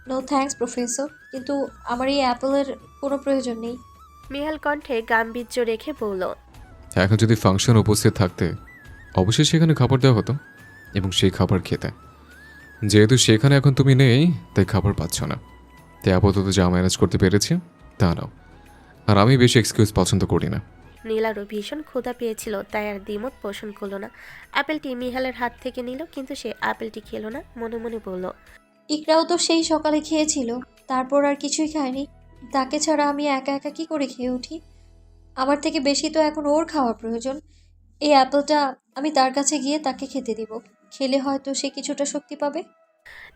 নো থ্যাঙ্কস প্রফেসর, কিন্তু আমার এই অ্যাপেলের কোনো প্রয়োজন নেই। মিহাল কণ্ঠে গাম্ভীর্য রেখে বলল, এখন যদি ফাংশন উপস্থিত থাকতে অবশ্যই সেখানে খাবার দেওয়া হতো এবং সেই খাবার খেতে। যেহেতু সেখানে এখন তুমি নেই, তাই খাবার পাচ্ছ না। তাই আপাতত যা ম্যানেজ করতে পেরেছি তা নাও। আর আমি বেশি এক্সকিউজ পছন্দ করি না। নীলারও ভীষণ ক্ষুধা পেয়েছিল, তাই আর দ্বিমত পোষণ করলো না। আপেলটি মিহালের হাত থেকে নিল, কিন্তু সে আপেলটি খেলো না। মনে মনে বলল, ইকরাও তো সেই সকালে খেয়েছিল, তারপর আর কিছুই খায়নি। তাকে ছাড়া আমি একা একা কি করে খেয়ে উঠি? আমার থেকে বেশি তো এখন ওর খাওয়ার প্রয়োজন। এই অ্যাপেলটা আমি তার কাছে গিয়ে তাকে খেতে দিব। খেলে হয়তো সে কিছুটা শক্তি পাবে।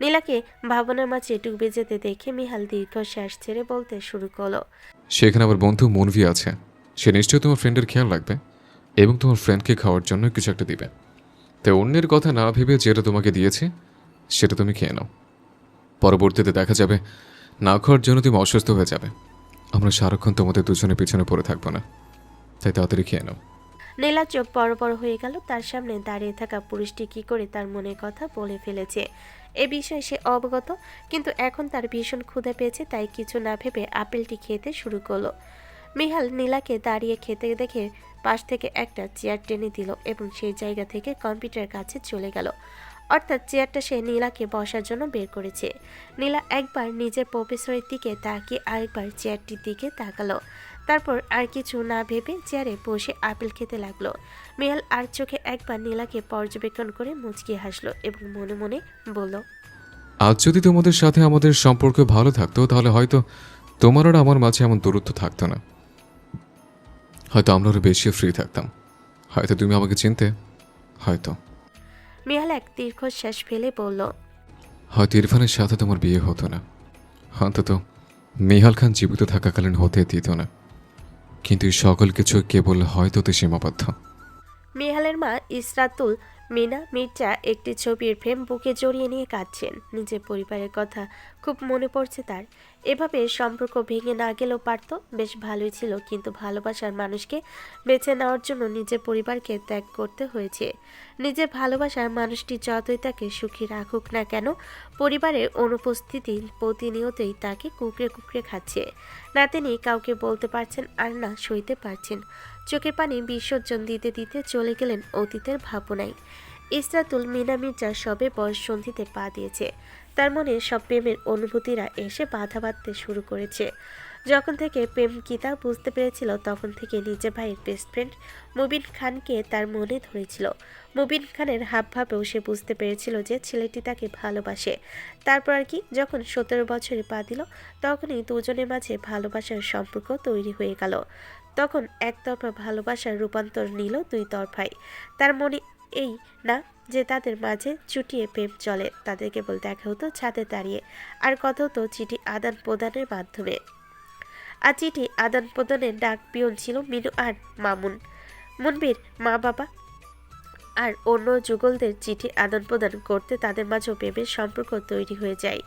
নীলাকে ভাবনার মাঝে ডুবে যেতে দেখে মিহাল দীর্ঘশ্বাস ছেড়ে বলতে শুরু করলো, সেখানে আমার বন্ধু মনভি আছে। সে নিশ্চয়ই তোমার ফ্রেন্ডের খেয়াল রাখবে এবং তোমার ফ্রেন্ডকে খাওয়ার জন্য কিছু একটা দিবে। তাই অন্যের কথা না ভেবে যেটা তোমাকে দিয়েছে সেটা তুমি খেয়ে নাও। পরবর্তীতে দেখা যাবে না খাওয়ার জন্য তুমি অসুস্থ হয়ে যাবে। আমরা সারাক্ষণ তোমাদের দুজনের পিছনে পড়ে থাকবো না, তাই তাড়াতাড়ি খেয়ে নাও। নীলা চোখ বড় বড় হয়ে গেল। তার সামনে দাঁড়িয়ে থাকা পুরুষটি কি করে তার মনের কথা বলে ফেলেছে এ বিষয়ে সে অবগত, কিন্তু এখন তার ভীষণ ক্ষুধা পেয়েছে, তাই কিছু না ভেবে আপেলটি খেতে শুরু করলো। মিহাল নীলাকে দাঁড়িয়ে খেতে দেখে পাশ থেকে একটা চেয়ার টেনে দিল এবং সেই জায়গা থেকে কম্পিউটারের কাছে চলে গেল। অর্থাৎ চেয়ারটা সে নীলাকে বসার জন্য বের করেছে। নীলা একবার নিজের প্রফেসরের দিকে তাকিয়ে আরেকবার চেয়ারটির দিকে তাকালো। তারপর আর কিছু না ভেবে চেয়ারে বসে আপেল খেতে লাগলো। মিহাল আর চোখে একবার নীলাকে পর্যবেক্ষণ করে মুচকি হাসলো এবং মনে মনে বলল, আজ যদি তোমাদের সাথে আমাদের সম্পর্ক ভালো থাকতো তাহলে হয়তো তোমার আর আমার মাঝে এমন দূরত্ব থাকতো না। হয়তো আমরা আরও বেশি ফ্রি থাকতাম, হয়তো তুমি আমাকে চিনতে, হয়তো মিহাল এক দীর্ঘশ্বাস ফেলে বলল, হয়তো ইরফানের সাথে তোমার বিয়ে হতো না, অন্তত মিহাল খান জীবিত থাকাকালীন হতে দিত না। কিন্তু এই সকল কিছু কেবল হয়তোতে সীমাবদ্ধ। মিহালের মা ইসরাতুল মিনা মির্জা একটি ছবির ফ্রেম বুকে জড়িয়ে নিয়ে কাঁদছেন। নিজের পরিবারের কথা খুব মনে পড়ছে তার। এভাবে সম্পর্ক ভেঙে না গেলেও পারত, বেশ ভালোই ছিল, কিন্তু ভালোবাসার মানুষকে বেছে নেওয়ার জন্য নিজের পরিবারকে ত্যাগ করতে হয়েছে। নিজের ভালোবাসার মানুষটি যতই তাকে সুখী রাখুক না কেন, পরিবারের অনুপস্থিতি প্রতিনিয়তই তাকে কুকড়ে কুকড়ে খাচ্ছে। না তিনি কাউকে বলতে পারছেন আর না সইতে পারছেন। চোখের পানি বিসর্জন দিতে দিতে চলে গেলেন অতীতের ভাবনায়। ইসরাতুল মিনা মির্জা সবে বয়ঃসন্ধিতে পা দিয়েছে। তার মনে সব প্রেমের অনুভূতিরা এসে বাধা বাঁধতে শুরু করেছে। যখন থেকে প্রেম কি তা বুঝতে পেরেছিল, তখন থেকে নিজের ভাইয়ের বেস্ট ফ্রেন্ড মুবিন খানকে তার মনে ধরেছিল। মুবিন খানের হাবভাবেও সে বুঝতে পেরেছিল যে ছেলেটি তাকে ভালোবাসে। তারপর আর কি, যখন 17 বছরে পা দিল, তখনই দুজনের মাঝে ভালোবাসার সম্পর্ক তৈরি হয়ে গেল। তখন একতরফা ভালোবাসার রূপান্তর নিল দুই তরফায়। তার মনে এই না যে তাদের মাঝে চুটিয়ে প্রেম চলে, তাদের কেবল দেখা হতো ছাদে দাঁড়িয়ে, আর কথা হতো চিঠি আদান প্রদানের মাধ্যমে। আর চিঠি আদান প্রদানের ডাক পিয়ন ছিল মিনু আর মামুন। মুনবির মা বাবা আর অন্য যুগলদের চিঠি আদান প্রদান করতে তাদের মাঝেও প্রেমের সম্পর্ক তৈরি হয়ে যায়।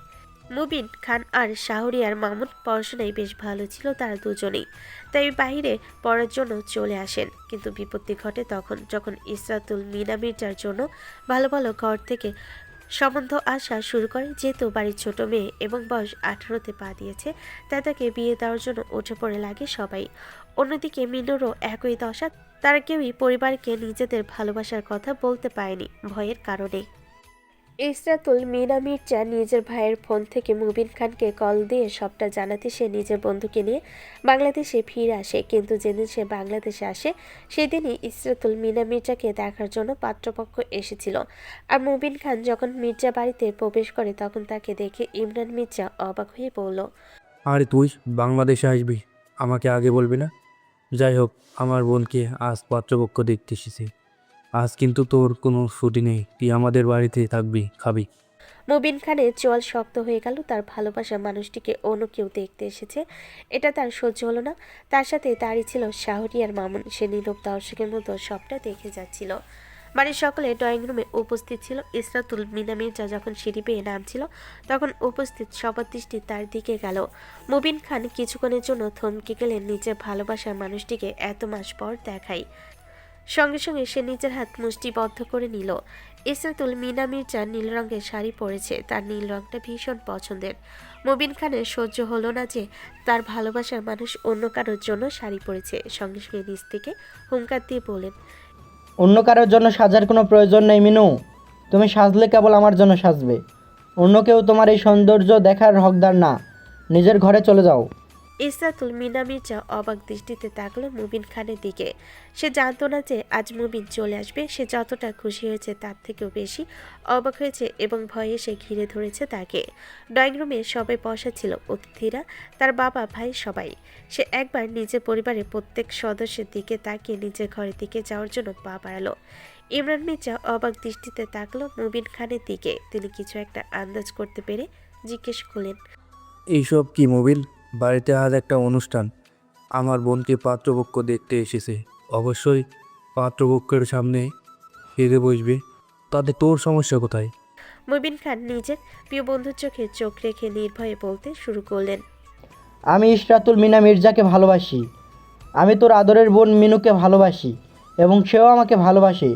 মুবিন খান আর শাহরিয়ার মামুন পড়াশোনায় বেশ ভালো ছিল তারা দুজনেই, তাই বাইরে পড়ার জন্য চলে আসেন। কিন্তু বিপত্তি ঘটে তখন, যখন ইসরাতুল মিনা মির্জার জন্য ভালো ভালো ঘর থেকে সম্বন্ধ আসা শুরু করে। যেহেতু বাড়ির ছোট মেয়ে এবং বয়স 18তে পা দিয়েছে, তাই তাকে বিয়ে দেওয়ার জন্য উঠে পড়ে লাগে সবাই। অন্যদিকে মিনুরও একই দশা। তারা কেউই পরিবারকে নিজেদের ভালোবাসার কথা বলতে পারেনি ভয়ের কারণে। ইসরাতুল মিনা মির্জা নিজের ভাইয়ের ফোন থেকে মুবিন খানকে কল দিয়ে সবটা জানাতে সে নিজের বন্ধুকে নিয়ে বাংলাদেশে ফিরে আসে। কিন্তু যেদিন সে বাংলাদেশে আসে, সেদিনই ইসরাতুল মিনা মির্জাকে দেখার জন্য পাত্রপক্ষ এসেছিল। আর মুবিন খান যখন মির্জা বাড়িতে প্রবেশ করে, তখন তাকে দেখে ইমরান মির্জা অবাক হয়ে বলল, আরে তুই বাংলাদেশে আসবি, আমাকে আগে বলবি না? যাই হোক, আমার বোনকে আজ পাত্রপক্ষ দেখতে এসেছি। আজ কিন্তু তোর কোনো ছুটি নেই, তুই আমাদের বাড়িতে থাকবি, খাবি। মুবিন খানের চোয়াল শক্ত হয়ে গেল। তার ভালোবাসার মানুষটিকে অন্য কেউ দেখতে এসেছে, এটা তার সহ্য হলো না। তার সাথে তারই ছিল শাহরিয়ার মামুন। সে নীরব দর্শকের মতো সবটা দেখে যাচ্ছিল। বাড়ির সকলে ড্রয়িং রুমে উপস্থিত ছিল। ইসরাতুল মিনা মির্জা যখন সিঁড়ি পেয়ে নামছিল, তখন উপস্থিত সবার দৃষ্টি তার দিকে গেল। মুবিন খান কিছুক্ষণের জন্য থমকে গেলেন। নিজের ভালোবাসার মানুষটিকে এত মাস পর দেখাই। সঙ্গে সঙ্গে সে নিজের হাত মুষ্টিবদ্ধ করে নিল। ইসরাতুল মিনা মির্জা নীল রঙের শাড়ি পরেছে, তার নীল রঙটা ভীষণ পছন্দের। মুবিন খানের সহ্য হলো না যে তার ভালোবাসার মানুষ অন্য কারোর জন্য শাড়ি পরেছে। সঙ্গে সঙ্গে নিজ থেকে হুঙ্কার দিয়ে বলেন, অন্য কারোর জন্য সাজার কোনো প্রয়োজন নেই মিনু। তুমি সাজলে কেবল আমার জন্য সাজবে, অন্য কেউ তোমার এই সৌন্দর্য দেখার হকদার না। নিজের ঘরে চলে যাও। ইসরাতুল মিনা মির্জা অবাক দৃষ্টিতে তাকলো মুবিন খানের দিকে। সে জানতো না যে আজ মুবিন চলে আসবে। সে যতটা খুশি হয়েছে তার থেকেও বেশি অবাক হয়েছে এবং ভয়ে সে ঘিরে ধরেছে তাকে। ড্রয়িং রুমে সবাই বসা ছিল, অতিথিরা, তার বাবা, ভাই, সবাই। সে একবার নিজের পরিবারের প্রত্যেক সদস্যের দিকে তাকিয়ে নিজের ঘরের দিকে যাওয়ার জন্য পা বাড়ালো। ইমরান মির্জা অবাক দৃষ্টিতে তাকলো মুবিন খানের দিকে। তিনি কিছু একটা আন্দাজ করতে পেরে জিজ্ঞেস করলেন, এইসব কি মোবিল? বাড়িতে আজ একটা অনুষ্ঠান, আমার বোনকে পাত্রপক্ষ দেখতে এসেছে। অবশ্যই পাত্রপক্ষের সামনে ফিরে বসবে, তাতে তোর সমস্যা কোথায়? মুবিন খান নিজের প্রিয় বন্ধুর চোখে চোখ রেখে নির্ভয়ে বলতে শুরু করলেন, আমি ইসরাতুল মিনা মির্জাকে ভালোবাসি। আমি তোর আদরের বোন মিনুকে ভালোবাসি এবং সেও আমাকে ভালোবাসে।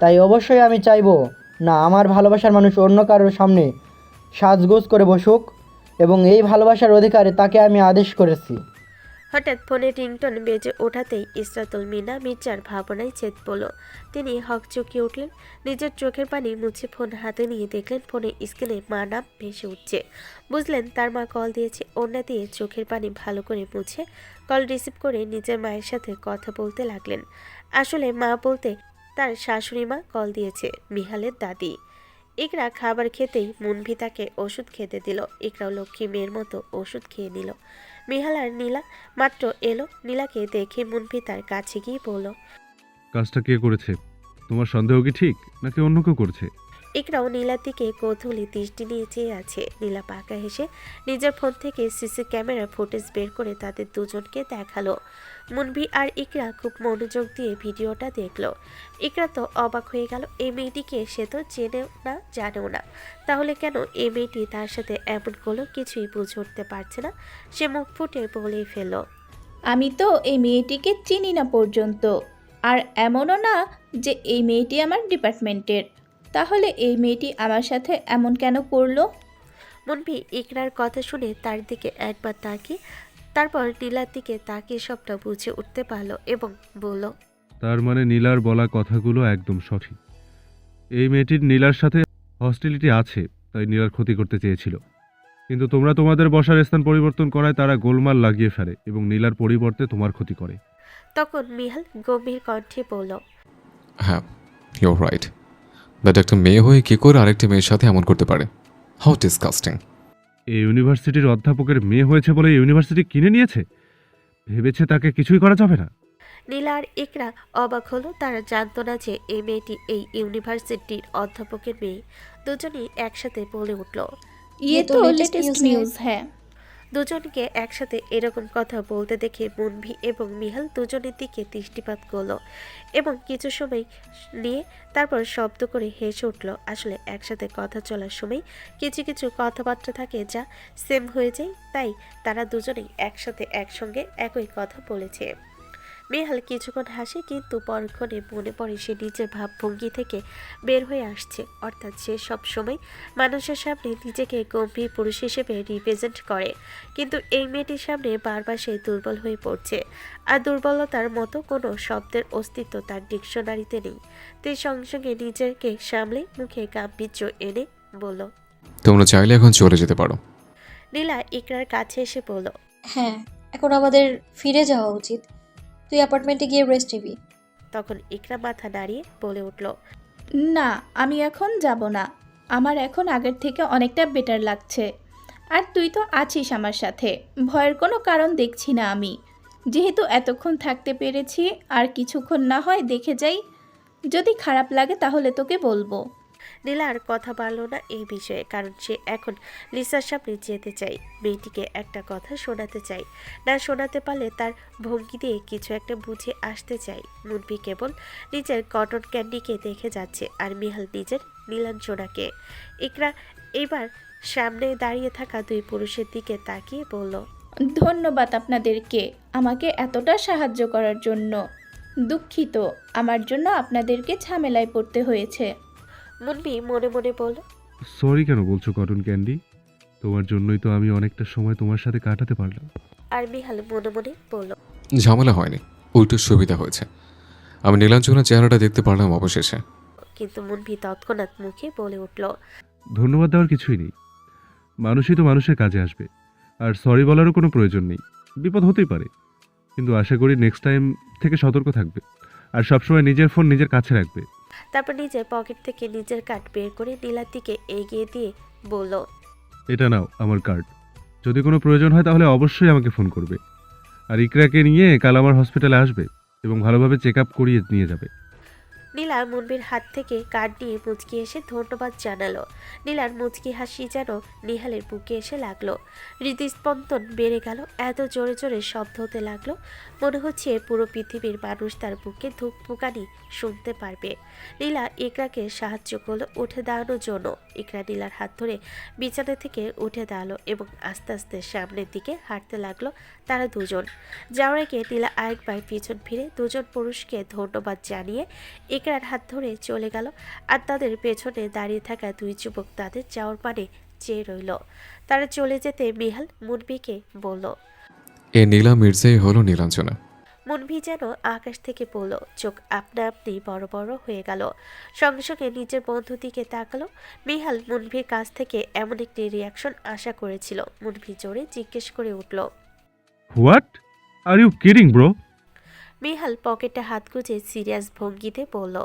তাই অবশ্যই আমি চাইবো না আমার ভালোবাসার মানুষ অন্য কারোর সামনে সাজগোজ করে বসুক, এবং এই ভালোবাসার অধিকারে তাকে আমি আদেশ করেছি। হঠাৎ ফোনে রিংটন বেজে ওঠাতেই ইসরাতুল মিনা মির্জার ভাবনায় ছেদ পড়ল। তিনি হকচকিয়ে উঠলেন। নিজের চোখের পানি মুছে ফোন হাতে নিয়ে দেখলেন ফোনে স্ক্রিনে মা নাম ভেসে উঠছে। বুঝলেন তার মা কল দিয়েছে। ওড়না দিয়ে চোখের পানি ভালো করে মুছে কল রিসিভ করে নিজের মায়ের সাথে কথা বলতে লাগলেন। আসলে মা বলতে তার শাশুড়ি মা কল দিয়েছে, মিহালের দাদি। ইকরা খাবার খেতেই মুনভি তাকে ওষুধ খেতে দিল। ইকরাও লক্ষ্মী মেয়ের মতো ওষুধ খেয়ে নিল। মিহাল আর নীলা মাত্র এলো। নীলাকে দেখে মুনভি তার কাছে গিয়ে বলল, কাজটা কে করেছে? তোমার সন্দেহ কি ঠিক, নাকি অন্য কেউ করছে? ইকরাও নীলার দিকে কৌতূহলী দৃষ্টি নিয়ে চেয়ে আছে। নীলা পাকা হেসে নিজের ফোন থেকে সিসি ক্যামেরার ফুটেজ বের করে তাদের দুজনকে দেখালো। মুনভি আর ইকরা খুব মনোযোগ দিয়ে ভিডিওটা দেখলো। ইকরা তো অবাক হয়ে গেল। এই মেয়েটিকে সে তো চেনেও না, জানেও না, তাহলে কেন এই মেয়েটি তার সাথে এমন করলো? কিছুই বুঝে উঠতে পারছে না। সে মুখ ফুটে বলেই ফেলল, আমি তো এই মেয়েটিকে চিনি না পর্যন্ত। আর এমনও না যে এই মেয়েটি আমার ডিপার্টমেন্টের। তাহলে এই মেয়েটি আমার সাথে এমন কেন করলো? মুনভি ইকরার কথা শুনে তার দিকে একবার তাকিয়ে তারপর নীলার দিকে তাকিয়ে সবটা বুঝে উঠতে পারলো এবং বলল, তার মানে নীলার বলা কথাগুলো একদম সঠিক। এই মেয়েটির নীলার সাথে হস্টিলিটি আছে, তাই নীলার ক্ষতি করতে চেয়েছিল। কিন্তু তোমরা তোমাদের বসার স্থান পরিবর্তন করায় তারা গোলমাল লাগিয়ে ফেলে এবং নীলার পরিবর্তে তোমার ক্ষতি করে। তখন মিহাল গম্ভীর কণ্ঠে বলল, হ্যাঁ, ইউর রাইট। বাট একটা মেয়ে হয়ে কি করে আরেকটা মেয়ের সাথে এমন করতে পারে? How disgusting. এই ইউনিভার্সিটির অধ্যাপকের মেয়ে হয়েছে বলে ইউনিভার্সিটি কিনে নিয়েছে, ভেবেছে তাকে কিছুই করা যাবে না। নীলা আর ইকরা অবাক হলো। তারা জানতো না যে এই মেয়েটি এই ইউনিভার্সিটির অধ্যাপকের মেয়ে। দুজনেই একসাথে বলে উঠল। ইয়ে তো তো latest লেটেস্ট news নিউজ। হ্যাঁ, দুজনকে একসাথে এরকম কথা বলতে দেখে মুনভি এবং মিহাল দুজনের দিকে দৃষ্টিপাত করলো এবং কিছু সময় নিয়ে তারপর শব্দ করে হেসে উঠল। আসলে একসাথে কথা চলার সময় কিছু কিছু কথাবার্তা থাকে যা সেম হয়ে যায়, তাই তারা দুজনেই একসাথে একসঙ্গে একই কথা বলেছে। মিহাল কিছুক্ষণ হাসে, কিন্তু পরক্ষণে মনে পড়ে সে নিজের ভাবভঙ্গি থেকে বের হয়ে আসছে। অর্থাৎ সে সব সময় মানুষের সামনে নিজেকে গম্ভীর পুরুষ হিসেবে রিপ্রেজেন্ট করে, কিন্তু এই মেয়েটির সামনে বারবার সে দুর্বল হয়ে পড়ছে। আর দুর্বলতার মতো কোনো শব্দের অস্তিত্ব তার ডিকশনারিতে নেই। তাই সঙ্গে সঙ্গে নিজেকে সামলে মুখে গাম্ভীর্য এনে বলল, তোমরা চাইলে এখন চলে যেতে পারো। নীলা ইকরার কাছে এসে বলল, হ্যাঁ, এখন আমাদের ফিরে যাওয়া উচিত। তুই অ্যাপার্টমেন্টে গিয়ে রেস্ট নিবি। তখন ইকরা মাথা নাড়িয়ে বলে উঠল, না, আমি এখন যাব না। আমার এখন আগের থেকে অনেকটা বেটার লাগছে। আর তুই তো আছিস আমার সাথে, ভয়ের কোনো কারণ দেখছি না আমি। যেহেতু এতক্ষণ থাকতে পেরেছি, আর কিছুক্ষণ না হয় দেখে যাই। যদি খারাপ লাগে তাহলে তোকে বলবো। নীলা আর কথা বাড়ল না এই বিষয়ে, কারণ সে এখন লিসার সামনে যেতে চাই, মেয়েটিকে একটা কথা শোনাতে চাই। না শোনাতে পারলে তার ভঙ্গি দিয়ে কিছু একটা বুঝে আসতে চাই। মুনভি কেবল নিজের কটন ক্যান্ডিকে দেখে যাচ্ছে আর মিহাল নিজের নীলাঞ্জনাকে। ইকরা এবার সামনে দাঁড়িয়ে থাকা দুই পুরুষের দিকে তাকিয়ে বলল, ধন্যবাদ আপনাদেরকে আমাকে এতটা সাহায্য করার জন্য। দুঃখিত আমার জন্য আপনাদেরকে ঝামেলায় পড়তে হয়েছে। মুনভি মনে মনে বলল, সরি কেন বলছো কটন ক্যান্ডি? তোমার জন্যই তো আমি অনেকটা সময় তোমার সাথে কাটাতে পারলাম। আর মিহাল মনে মনে বলল, ঝামেলা হয়নি, উল্টো সুবিধা হয়েছে। আমি নীলাঞ্জনার চেহারাটা দেখতে পারলাম অবশেষে। কিন্তু মুনভি তৎক্ষণাৎ মুখে বলে উঠল, ধন্যবাদ দেওয়ার কিছুই নেই, মানুষই তো মানুষের কাজে আসবে। আর সরি বলারও কোনো প্রয়োজন নেই, বিপদ হতেই পারে। কিন্তু আশা করি নেক্সট টাইম থেকে সতর্ক থাকবে আর সবসময় নিজের ফোন নিজের কাছে রাখবে। তারপর নিজের পকেট থেকে নিজের কার্ড বের করে নীলার দিকে এগিয়ে দিয়ে বলল, এটা নাও আমার কার্ড, যদি কোনো প্রয়োজন হয় তাহলে অবশ্যই আমাকে ফোন করবে। আর ইকরাকে নিয়ে কাল আমার হসপিটালে আসবে এবং ভালোভাবে চেক আপ করিয়ে নিয়ে যাবে। নীলা মুনভির হাত থেকে কার্ড নিয়ে মুচকি এসে ধন্যবাদ জানালো। নীলার মুচকি হাসি যেন নিহালের বুকে এসে লাগলো। হৃদস্পন্দন বেড়ে গেল, এত জোরে জোরে শব্দ হতে লাগলো, মনে হচ্ছে পুরো পৃথিবীর মানুষ তার বুকে ধুকপুকানি শুনতে পারবে। নীলা ইকরাকে সাহায্য করলো উঠে দাঁড়ানোর জন্য। ইকরা নীলার হাত ধরে বিছানা থেকে উঠে দাঁড়ালো এবং আস্তে আস্তে সামনের দিকে হাঁটতে লাগলো তারা দুজন। যাওয়ার আগে নীলা আরেকবার পিছন ফিরে দুজন পুরুষকে ধন্যবাদ জানিয়ে ইকরার হাত ধরে চলে গেল। আর তাদের পেছনে দাঁড়িয়ে থাকা দুই যুবক তাদের যাওয়ার পানে চেয়ে রইল। তারা চলে যেতে মিহাল মুনভিকে বলল, এ নীলা মির্জাই হলো নীলাঞ্জনা। মুনভি যেন আকাশ থেকে পড়ল, চোখ আপনা আপনি বড় বড় হয়ে গেল। সঙ্গে সঙ্গে নিজের বন্ধুর দিকে তাকালো। মিহাল মুনভির কাছ থেকে এমন একটি রিয়াকশন আশা করেছিল। মুনভি জোরে জিজ্ঞেস করে উঠল, what are you kidding bro? Mihal পকেটে হাত গুজে সিরিয়াস ভঙ্গিতে বলল,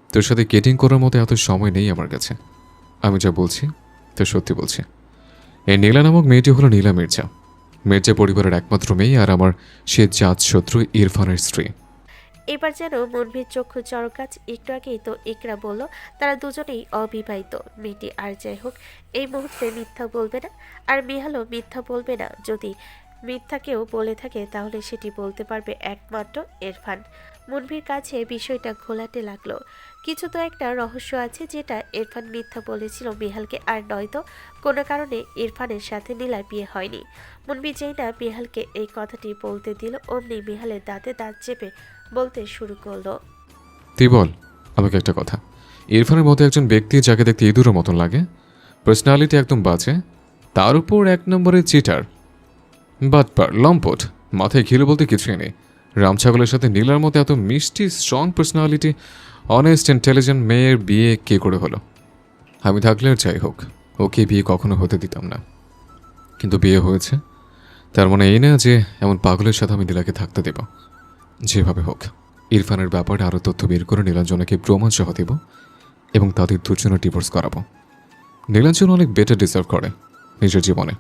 তোর সাথে কেটিং করার মতো এত সময় নেই আমার কাছে। আমি যা বলছি তা সত্যি বলছি। এই নীলা নামক মেয়েটি হলো নীলা মির্জা। মির্জা পরিবারের একমাত্র মেয়ে আর আমার সে জাত শত্রু ইরফানের স্ত্রী। এবার যেন মনভীর চক্ষু চরকাজ। একটু আগেই তো ইকরা বলল তারা দুজনেই অবিবাহিত। মেয়েটি আর যাই হোক এই মুহূর্তে মিথ্যা বলবে না, আর মিহালও মিথ্যা বলবে না। যদি মিথ্যা কেউ বলে থাকে তাহলে সেটি বলতে পারবে একমাত্র ইরফান। মনভীর কাছে বিষয়টা ঘোলাটে লাগলো। কিছু তো একটা রহস্য আছে, যেটা ইরফান মিথ্যা বলেছিল মিহালকে, আর নয়তো কোনো কারণে ইরফানের সাথে নীলার বিয়ে হয়নি। মনভীর যেই না মিহালকে এই কথাটি বলতে দিল, অমনি মিহালের দাঁতে দাঁত চেপে বলতে শুরু করলো। তুই বল আমাকে একটা কথা। ইরফানের মতো একজন ব্যক্তি যাকে দেখতে ইঁদুরের মতন লাগে, পার্সোনালিটি একদম বাজে, তার উপর 1 নম্বরের চিটার, বাটপার, লম্পট, মাথায় ঘিরে বলতে কিছুই নেই। রামছাগলের সাথে নীলার মতো এত মিষ্টি স্ট্রং পার্সোনালিটি, অনেস্ট ইন্টেলিজেন্ট মেয়ের বিয়ে কে করে হলো? আমি থাকলে আর যাই হোক ওকে বিয়ে কখনো হতে দিতাম না, কিন্তু বিয়ে হয়েছে। তার মানে এই না যে এমন পাগলের সাথে আমি নীলাকে থাকতে দেব। যেভাবে হোক ইরফানের ব্যাপারে আরও তথ্য বের করে নীলাঞ্জনাকে প্রমাণ সহ দেব এবং তাদের দুজনে ডিভোর্স করাবো। নীলাঞ্জন অনেক বেটার ডিজার্ভ করে নিজের জীবনে।